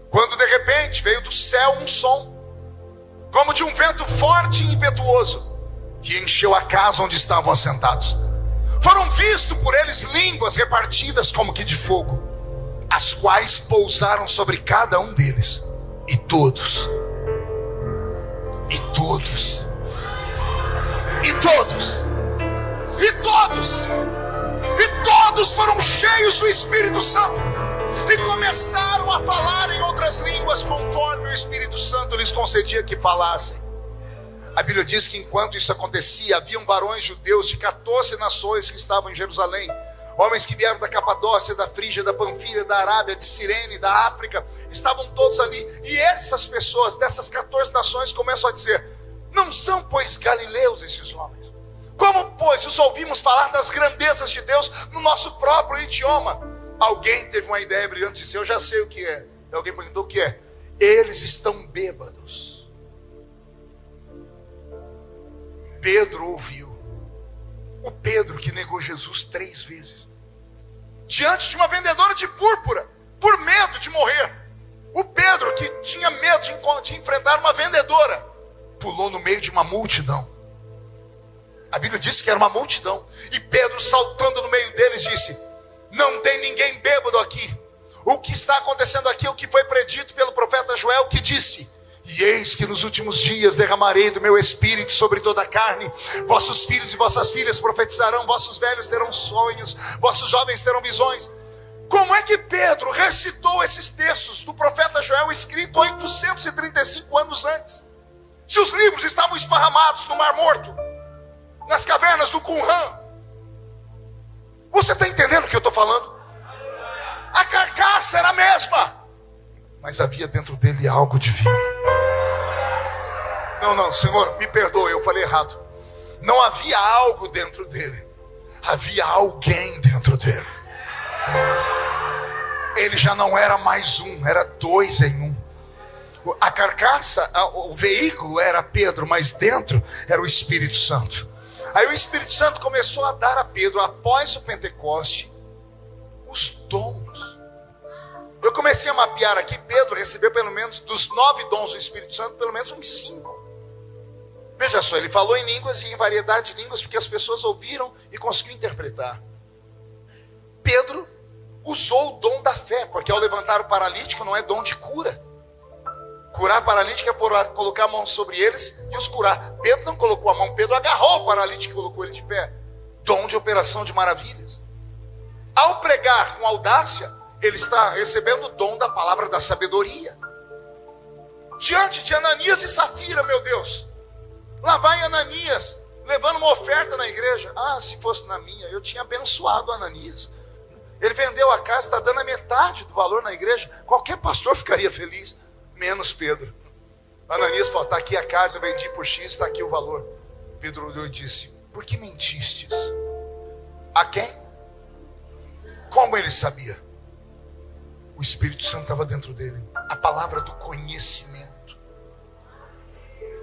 Speaker 1: Quando de repente veio do céu um som, como de um vento forte e impetuoso, que encheu a casa onde estavam assentados. Foram vistos por eles línguas repartidas como que de fogo, as quais pousaram sobre cada um deles. E todos foram cheios do Espírito Santo e começaram a falar em outras línguas conforme o Espírito Santo lhes concedia que falassem. A Bíblia diz que enquanto isso acontecia, haviam varões judeus de 14 nações que estavam em Jerusalém, homens que vieram da Capadócia, da Frígia, da Panfilha, da Arábia, de Cirene, da África, estavam todos ali. E essas pessoas dessas 14 nações começam a dizer: não são, pois, galileus esses homens? Como, pois, os ouvimos falar das grandezas de Deus no nosso próprio idioma? Alguém teve uma ideia brilhante e disse: eu já sei o que é. E alguém perguntou: o que é? Eles estão bêbados. Pedro ouviu. O Pedro que negou Jesus 3 vezes. Diante de uma vendedora de púrpura, por medo de morrer. O Pedro que tinha medo de enfrentar uma vendedora, pulou no meio de uma multidão. A Bíblia diz que era uma multidão. E Pedro, saltando no meio deles, disse: não tem ninguém bêbado aqui. O que está acontecendo aqui é o que foi predito pelo profeta Joel, que disse: e eis que nos últimos dias derramarei do meu espírito sobre toda a carne. Vossos filhos e vossas filhas profetizarão, vossos velhos terão sonhos, vossos jovens terão visões. Como é que Pedro recitou esses textos do profeta Joel, escrito 835 anos antes? Se os livros estavam esparramados no Mar Morto, nas cavernas do Qumran. Você está entendendo o que eu estou falando? A carcaça era a mesma, mas havia dentro dele algo divino. Não, Senhor, me perdoe, eu falei errado. Não havia algo dentro dele, havia alguém dentro dele. Ele já não era mais um, era 2 em 1. A carcaça, o veículo era Pedro, mas dentro era o Espírito Santo. Aí o Espírito Santo começou a dar a Pedro, após o Pentecoste, os dons. Eu comecei a mapear aqui, Pedro recebeu pelo menos dos 9 dons do Espírito Santo, pelo menos uns 5. Veja só, ele falou em línguas e em variedade de línguas, porque as pessoas ouviram e conseguiram interpretar. Pedro usou o dom da fé, porque ao levantar o paralítico não é dom de cura. Curar paralítico é colocar a mão sobre eles e os curar. Pedro não colocou a mão, Pedro agarrou o paralítico e colocou ele de pé. Dom de operação de maravilhas. Ao pregar com audácia, ele está recebendo o dom da palavra da sabedoria. Diante de Ananias e Safira, meu Deus, lá vai Ananias, levando uma oferta na igreja. Se fosse na minha, eu tinha abençoado Ananias. Ele vendeu a casa, está dando a metade do valor na igreja. Qualquer pastor ficaria feliz, menos Pedro. Ananias falou, está aqui a casa, eu vendi por X, está aqui o valor. Pedro olhou e disse, por que mentistes? A quem? Como ele sabia? O Espírito Santo estava dentro dele. A palavra do conhecimento.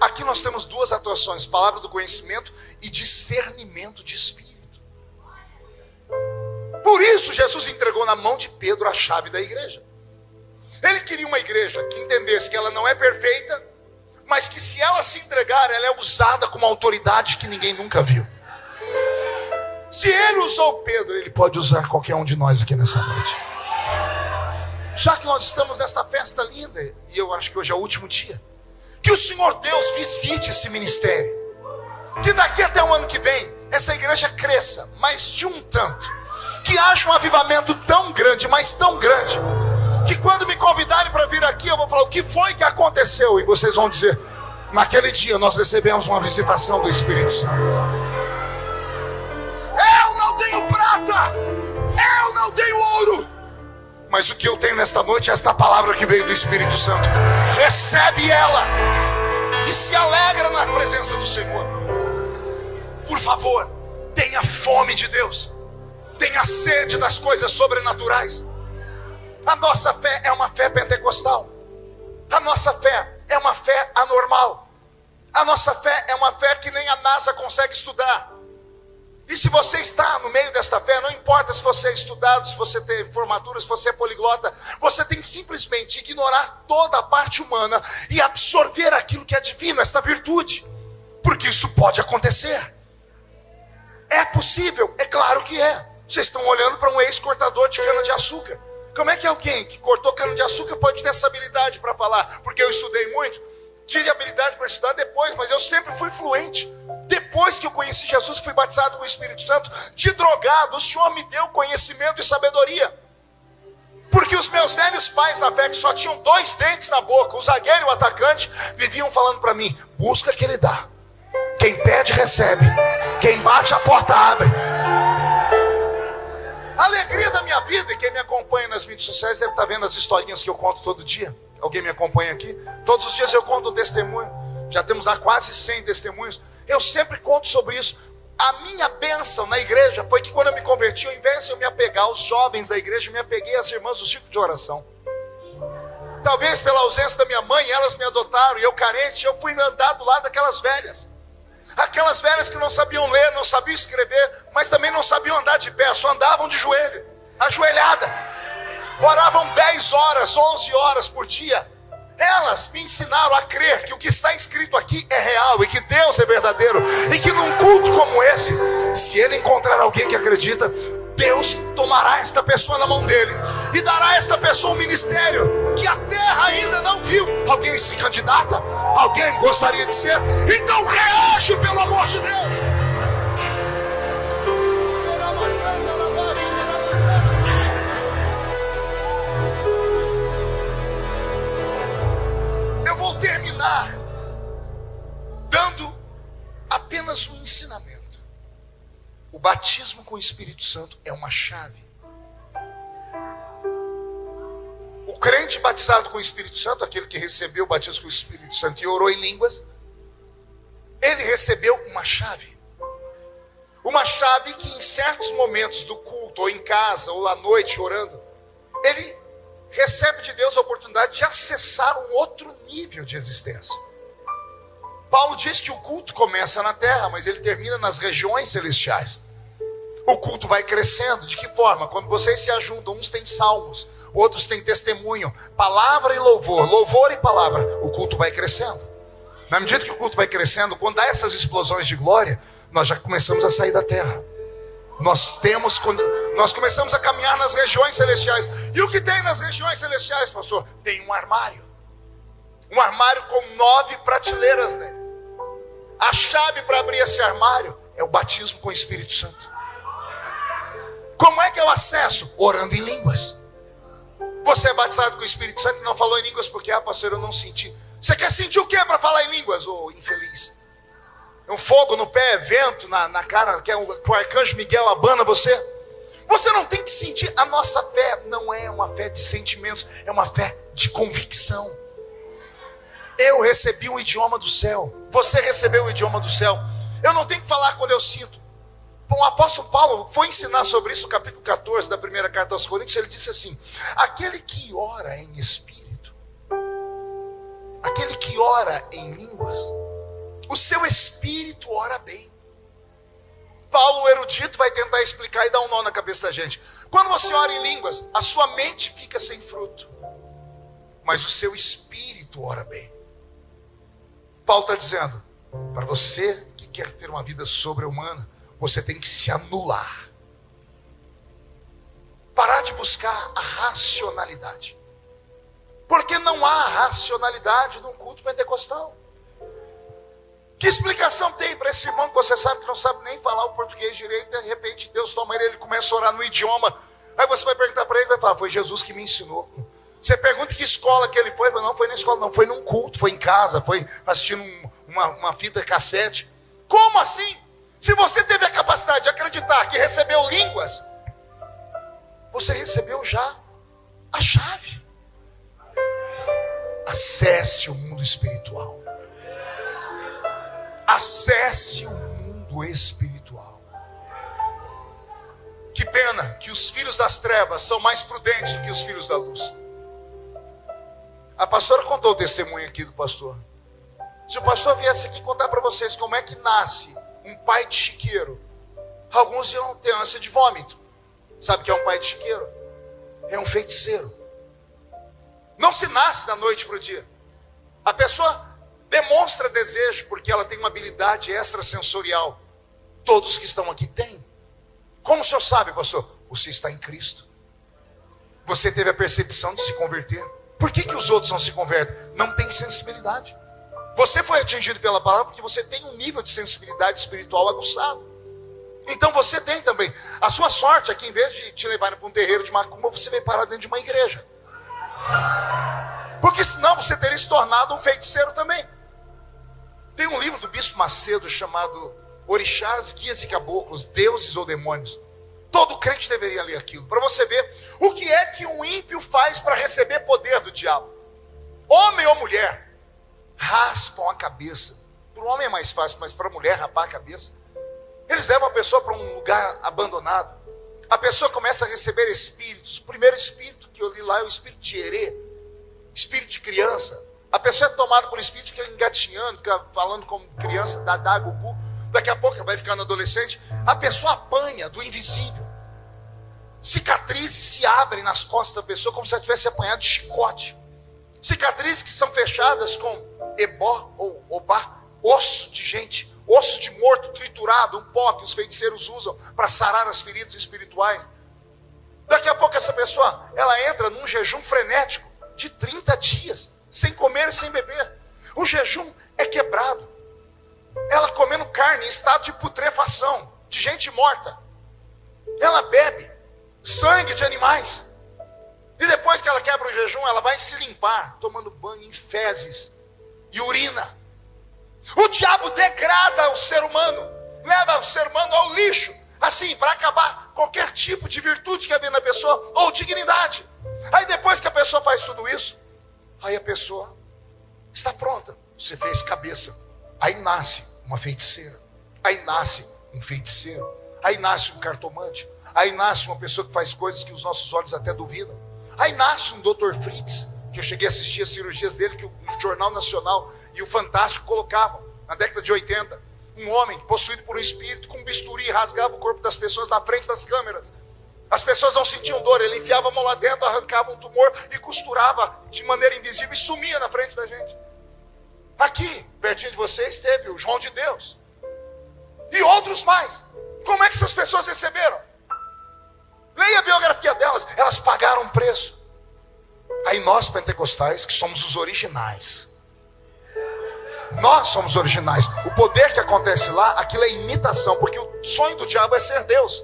Speaker 1: Aqui nós temos 2 atuações, palavra do conhecimento e discernimento de espírito. Por isso Jesus entregou na mão de Pedro a chave da igreja. Ele queria uma igreja que entendesse que ela não é perfeita, mas que se ela se entregar, ela é usada com uma autoridade que ninguém nunca viu. Se ele usou Pedro, ele pode usar qualquer um de nós aqui nessa noite. Já que nós estamos nesta festa linda, e eu acho que hoje é o último dia, que o Senhor Deus visite esse ministério. Que daqui até o ano que vem, essa igreja cresça, mas de um tanto. Que haja um avivamento tão grande, mas tão grande, que quando me convidarem para vir aqui, eu vou falar, o que foi que aconteceu? E vocês vão dizer, naquele dia nós recebemos uma visitação do Espírito Santo. Eu não tenho prata, eu não tenho ouro, mas o que eu tenho nesta noite é esta palavra que veio do Espírito Santo. Recebe ela e se alegra na presença do Senhor. Por favor, tenha fome de Deus, tenha sede das coisas sobrenaturais. A nossa fé é uma fé pentecostal. A nossa fé é uma fé anormal. A nossa fé é uma fé que nem a NASA consegue estudar. E se você está no meio desta fé, não importa se você é estudado, se você tem formatura, se você é poliglota, você tem que simplesmente ignorar toda a parte humana e absorver aquilo que é divino, esta virtude. Porque isso pode acontecer. É possível? É claro que é. Vocês estão olhando para um ex-cortador de cana-de-açúcar. Como é que alguém que cortou cana-de-açúcar pode ter essa habilidade para falar? Porque eu estudei muito, tive habilidade para estudar depois, mas eu sempre fui fluente. Depois que eu conheci Jesus, fui batizado com o Espírito Santo, de drogado, o Senhor me deu conhecimento e sabedoria. Porque os meus velhos pais na fé, que só tinham 2 dentes na boca, o zagueiro e o atacante, viviam falando para mim, busca que ele dá. Quem pede, recebe. Quem bate, a porta abre. A alegria da minha vida, e quem me acompanha nas mídias sociais deve estar vendo as historinhas que eu conto todo dia. Alguém me acompanha aqui? Todos os dias eu conto um testemunho. Já temos lá quase 100 testemunhos. Eu sempre conto sobre isso. A minha bênção na igreja foi que quando eu me converti, ao invés de eu me apegar aos jovens da igreja, eu me apeguei às irmãs do círculo de oração. Talvez pela ausência da minha mãe, elas me adotaram, e eu carente, eu fui andar do lado daquelas velhas. Aquelas velhas que não sabiam ler, não sabiam escrever, mas também não sabiam andar de pé, só andavam de joelho, ajoelhada. Oravam 10 horas, 11 horas por dia. Elas me ensinaram a crer que o que está escrito aqui é real e que Deus é verdadeiro. E que num culto como esse, se ele encontrar alguém que acredita, Deus tomará esta pessoa na mão dele e dará a esta pessoa um ministério que a terra ainda não viu. Alguém se candidata? Alguém gostaria de ser? Então reage, pelo amor de Deus. Eu vou terminar dando apenas um ensinamento. O batismo com o Espírito Santo é uma chave. O crente batizado com o Espírito Santo, aquele que recebeu o batismo com o Espírito Santo e orou em línguas, ele recebeu uma chave. Uma chave que em certos momentos do culto, ou em casa, ou à noite orando, ele recebe de Deus a oportunidade de acessar um outro nível de existência. Paulo diz que o culto começa na terra, mas ele termina nas regiões celestiais. O culto vai crescendo. De que forma? Quando vocês se ajuntam, uns têm salmos, outros têm testemunho, palavra e louvor, louvor e palavra. O culto vai crescendo. Na medida que o culto vai crescendo, quando há essas explosões de glória, nós já começamos a sair da terra. Nós começamos a caminhar nas regiões celestiais. E o que tem nas regiões celestiais, pastor? Tem um armário. Um armário com 9 prateleiras nele. A chave para abrir esse armário é o batismo com o Espírito Santo. Como é que eu acesso? Orando em línguas. Você é batizado com o Espírito Santo e não falou em línguas porque, pastor, eu não senti. Você quer sentir o que para falar em línguas, ô infeliz? Um fogo no pé, vento na cara, que o arcanjo Miguel abana você. Você não tem que sentir. A nossa fé não é uma fé de sentimentos, é uma fé de convicção. Eu recebi um idioma do céu. Você recebeu um idioma do céu. Eu não tenho que falar quando eu sinto. Bom, o apóstolo Paulo foi ensinar sobre isso no capítulo 14 da primeira carta aos Coríntios. Ele disse assim: aquele que ora em espírito, aquele que ora em línguas, o seu espírito ora bem. Paulo, o erudito, vai tentar explicar e dar um nó na cabeça da gente. Quando você ora em línguas, a sua mente fica sem fruto, mas o seu espírito ora bem. Paulo está dizendo, para você que quer ter uma vida sobre-humana, você tem que se anular. Parar de buscar a racionalidade. Porque não há racionalidade num culto pentecostal. Que explicação tem para esse irmão que você sabe que não sabe nem falar o português direito, e de repente Deus toma ele começa a orar no idioma. Aí você vai perguntar para ele e vai falar, foi Jesus que me ensinou. Você pergunta que escola que ele foi, não foi na escola, não, foi num culto, foi em casa, foi assistindo uma fita cassete. Como assim? Se você teve a capacidade de acreditar que recebeu línguas, você recebeu já a chave. Acesse o mundo espiritual. Acesse o mundo espiritual. Que pena que os filhos das trevas são mais prudentes do que os filhos da luz. A pastora contou o testemunho aqui do pastor. Se o pastor viesse aqui contar para vocês como é que nasce um pai de chiqueiro, alguns iam ter ânsia de vômito. Sabe o que é um pai de chiqueiro? É um feiticeiro. Não se nasce da noite para o dia. A pessoa demonstra desejo porque ela tem uma habilidade extrasensorial. Todos que estão aqui têm. Como o senhor sabe, pastor? Você está em Cristo. Você teve a percepção de se converter. Por que os outros não se convertem? Não tem sensibilidade. Você foi atingido pela palavra porque você tem um nível de sensibilidade espiritual aguçado. Então você tem também. A sua sorte é que em vez de te levarem para um terreiro de macumba, você vem parar dentro de uma igreja. Porque senão você teria se tornado um feiticeiro também. Tem um livro do Bispo Macedo chamado Orixás, Guias e Caboclos, Deuses ou Demônios. Todo crente deveria ler aquilo, para você ver o que é que um ímpio faz para receber poder do diabo. Homem ou mulher, raspam a cabeça. Para o homem é mais fácil, mas para a mulher rapar a cabeça. Eles levam a pessoa para um lugar abandonado. A pessoa começa a receber espíritos. O primeiro espírito que eu li lá é o espírito de herê, espírito de criança. A pessoa é tomada por um espírito, fica engatinhando, fica falando como criança, dadá, gugu. Daqui a pouco vai ficando adolescente. A pessoa apanha do invisível. Cicatrizes se abrem nas costas da pessoa como se ela tivesse apanhado de chicote. Cicatrizes que são fechadas com ebó ou obá, osso de gente, osso de morto triturado, um pó que os feiticeiros usam para sarar as feridas espirituais. Daqui a pouco essa pessoa, ela entra num jejum frenético de 30 dias, sem comer e sem beber. O jejum é quebrado. Ela comendo carne em estado de putrefação, de gente morta. Ela bebe sangue de animais. E depois que ela quebra o jejum, ela vai se limpar, tomando banho em fezes e urina. O diabo degrada o ser humano, leva o ser humano ao lixo, assim, para acabar qualquer tipo de virtude que havia na pessoa, ou dignidade. Aí depois que a pessoa faz tudo isso, aí a pessoa está pronta. Você fez cabeça. Aí nasce uma feiticeira. Aí nasce um feiticeiro. Aí nasce um cartomante. Aí nasce uma pessoa que faz coisas que os nossos olhos até duvidam. Aí nasce um Dr. Fritz, que eu cheguei a assistir as cirurgias dele, que o Jornal Nacional e o Fantástico colocavam, na década de 80. Um homem possuído por um espírito com um bisturi rasgava o corpo das pessoas na frente das câmeras. As pessoas não sentiam dor, ele enfiava a mão lá dentro, arrancava um tumor e costurava de maneira invisível e sumia na frente da gente. Aqui, pertinho de vocês, teve o João de Deus. E outros mais. Como é que essas pessoas receberam? Leia a biografia delas, elas pagaram um preço. Aí nós pentecostais, que somos os originais, nós somos originais. O poder que acontece lá, aquilo é imitação, porque o sonho do diabo é ser Deus.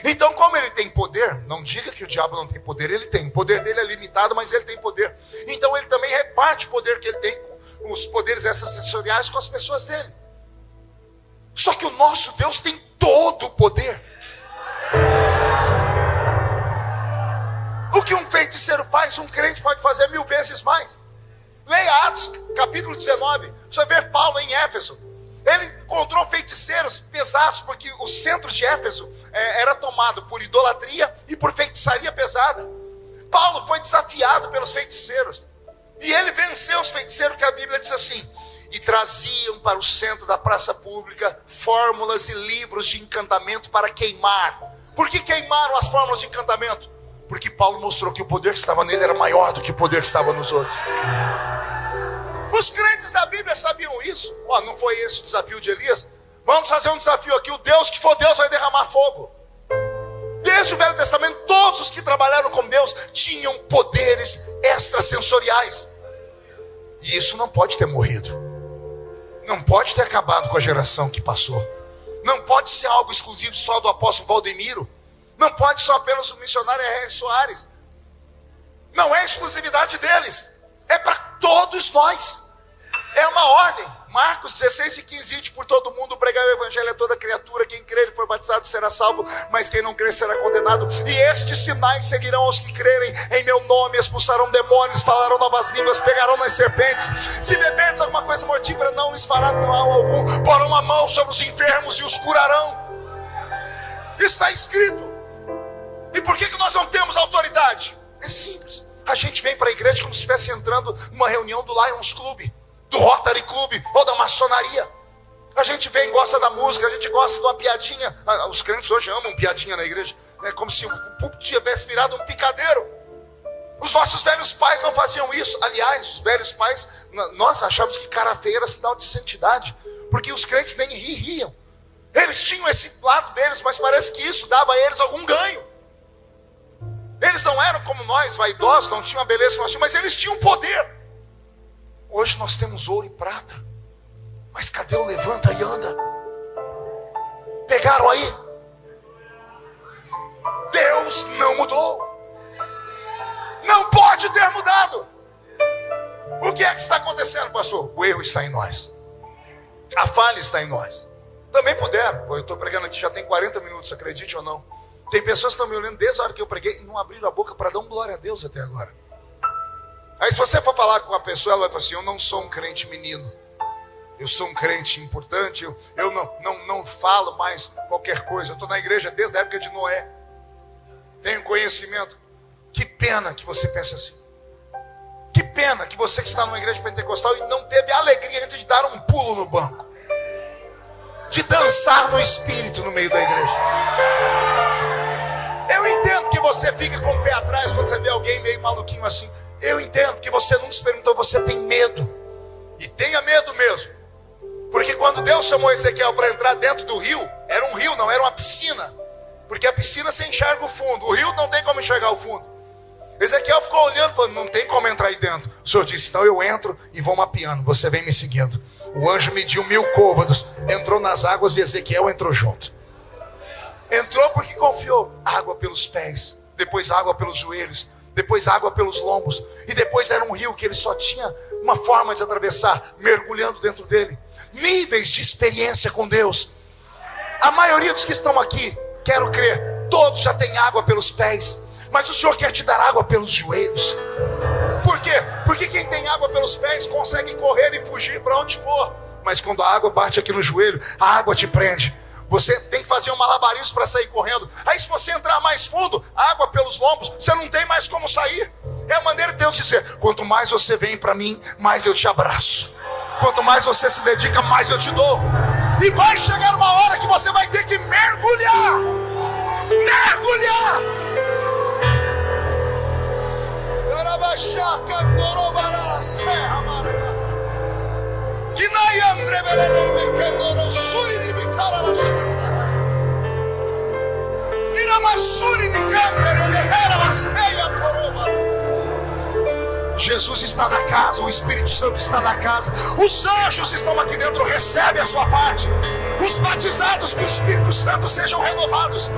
Speaker 1: Então, como ele tem poder, não diga que o diabo não tem poder, ele tem. O poder dele é limitado, mas ele tem poder. Então ele também reparte o poder que ele tem, os poderes extrasensoriais, com as pessoas dele. Só que o nosso Deus tem todo o poder. O que um feiticeiro faz, um crente pode fazer 1000 vezes mais. Leia Atos, capítulo 19. Você vai ver Paulo em Éfeso. Ele encontrou feiticeiros pesados, porque o centro de Éfeso era tomado por idolatria e por feitiçaria pesada. Paulo foi desafiado pelos feiticeiros. E ele venceu os feiticeiros, que a Bíblia diz assim: e traziam para o centro da praça pública fórmulas e livros de encantamento para queimar. Por que queimaram as fórmulas de encantamento? Porque Paulo mostrou que o poder que estava nele era maior do que o poder que estava nos outros. Os crentes da Bíblia sabiam isso. Não foi esse o desafio de Elias? Vamos fazer um desafio aqui: o Deus que for Deus vai derramar fogo. Desde o Velho Testamento, todos os que trabalharam com Deus tinham poderes extrasensoriais. E isso não pode ter morrido. Não pode ter acabado com a geração que passou. Não pode ser algo exclusivo só do apóstolo Valdemiro. Não pode ser apenas o missionário R. Soares. Não é exclusividade deles. É para todos nós. É uma ordem. Marcos 16 e 15: ide por todo mundo, pregai o evangelho a toda criatura. Quem crer e for batizado será salvo, mas quem não crer será condenado. E estes sinais seguirão aos que crerem: em meu nome expulsarão demônios, falarão novas línguas, pegarão nas serpentes. Se beberdes alguma coisa mortífera, não lhes fará mal algum. Porão a mão sobre os enfermos e os curarão. Está escrito. E por que nós não temos autoridade? É simples. A gente vem para a igreja como se estivesse entrando numa reunião do Lions Club, do Rotary Club ou da maçonaria. A gente vem, gosta da música, a gente gosta de uma piadinha. Os crentes hoje amam piadinha na igreja. É como se o púlpito tivesse virado um picadeiro. Os nossos velhos pais não faziam isso. Aliás, os velhos pais, nós achávamos que cara feia era sinal de santidade, porque os crentes nem riam. Eles tinham esse lado deles, mas parece que isso dava a eles algum ganho. Eles não eram como nós, vaidosos, não tinham a beleza que nós tínhamos, mas eles tinham poder. Hoje nós temos ouro e prata, mas cadê o levanta e anda? Pegaram aí? Deus não mudou. Não pode ter mudado. O que é que está acontecendo, pastor? O erro está em nós. A falha está em nós. Também puderam. Eu estou pregando aqui já tem 40 minutos, acredite ou não. Tem pessoas que estão me olhando desde a hora que eu preguei e não abriram a boca para dar um glória a Deus até agora. Aí se você for falar com a pessoa, ela vai falar assim: eu não sou um crente menino. Eu sou um crente importante. Eu não falo mais qualquer coisa. Eu estou na igreja desde a época de Noé. Tenho conhecimento. Que pena que você pense assim. Que pena que você que está numa igreja pentecostal e não teve a alegria de dar um pulo no banco, de dançar no espírito no meio da igreja. Eu entendo que você fica com o pé atrás quando você vê alguém meio maluquinho assim. Eu entendo que você nunca experimentou, você tem medo. E tenha medo mesmo. Porque quando Deus chamou Ezequiel para entrar dentro do rio, era um rio, não era uma piscina. Porque a piscina você enxerga o fundo, o rio não tem como enxergar o fundo. Ezequiel ficou olhando e falou: não tem como entrar aí dentro. O Senhor disse: então eu entro e vou mapeando, você vem me seguindo. O anjo mediu 1000 côvados, entrou nas águas e Ezequiel entrou junto. Entrou porque confiou. Água pelos pés, depois água pelos joelhos, depois água pelos lombos, e depois era um rio que ele só tinha uma forma de atravessar, mergulhando dentro dele. Níveis de experiência com Deus. A maioria dos que estão aqui, quero crer, todos já têm água pelos pés, mas o Senhor quer te dar água pelos joelhos. Por quê? Porque quem tem água pelos pés consegue correr e fugir para onde for, mas quando a água bate aqui no joelho, a água te prende. Você tem que fazer um malabarismo para sair correndo. Aí se você entrar mais fundo, água pelos lombos, você não tem mais como sair. É a maneira de Deus dizer: quanto mais você vem para mim, mais eu te abraço. Quanto mais você se dedica, mais eu te dou. E vai chegar uma hora que você vai ter que mergulhar. mergulhar. Jesus está na casa, o Espírito Santo está na casa, os anjos estão aqui dentro, recebe a sua parte. Os batizados com o Espírito Santo sejam renovados.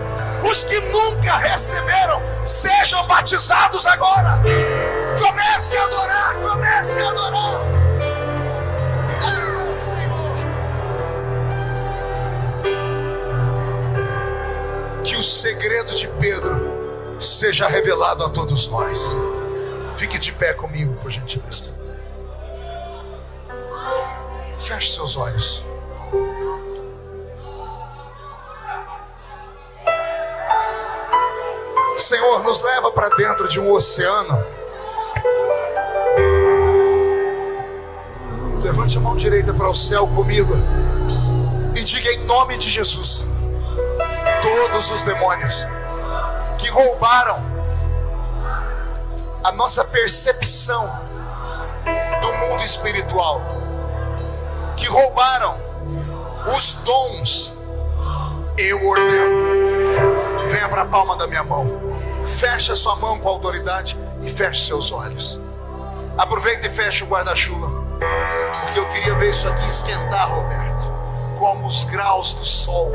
Speaker 1: Os que nunca receberam, sejam batizados agora. Comece a adorar, comece a adorar. Ah, Senhor. Que o segredo de Pedro seja revelado a todos nós. Fique de pé comigo, por gentileza. Feche seus olhos. Senhor, nos leva para dentro de um oceano. Levante a mão direita para o céu comigo e diga em nome de Jesus: todos os demônios que roubaram a nossa percepção do mundo espiritual, que roubaram os dons, eu ordeno, venha para a palma da minha mão, feche a sua mão com autoridade e feche seus olhos. Aproveita e feche o guarda-chuva, porque eu queria ver isso aqui esquentar, Roberto, como os graus do sol.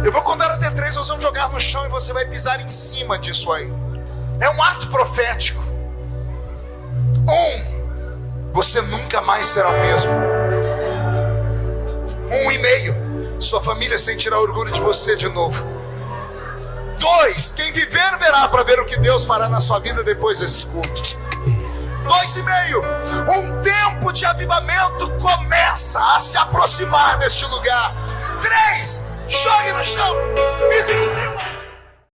Speaker 1: Eu vou contar até 3, nós vamos jogar no chão e você vai pisar em cima disso aí. É um ato profético. 1, você nunca mais será o mesmo. 1,5, sua família sentirá orgulho de você de novo. 2, quem viver verá para ver o que Deus fará na sua vida depois desse culto. 2,5, um tempo de avivamento começa a se aproximar deste lugar. 3, jogue no chão, pise em cima.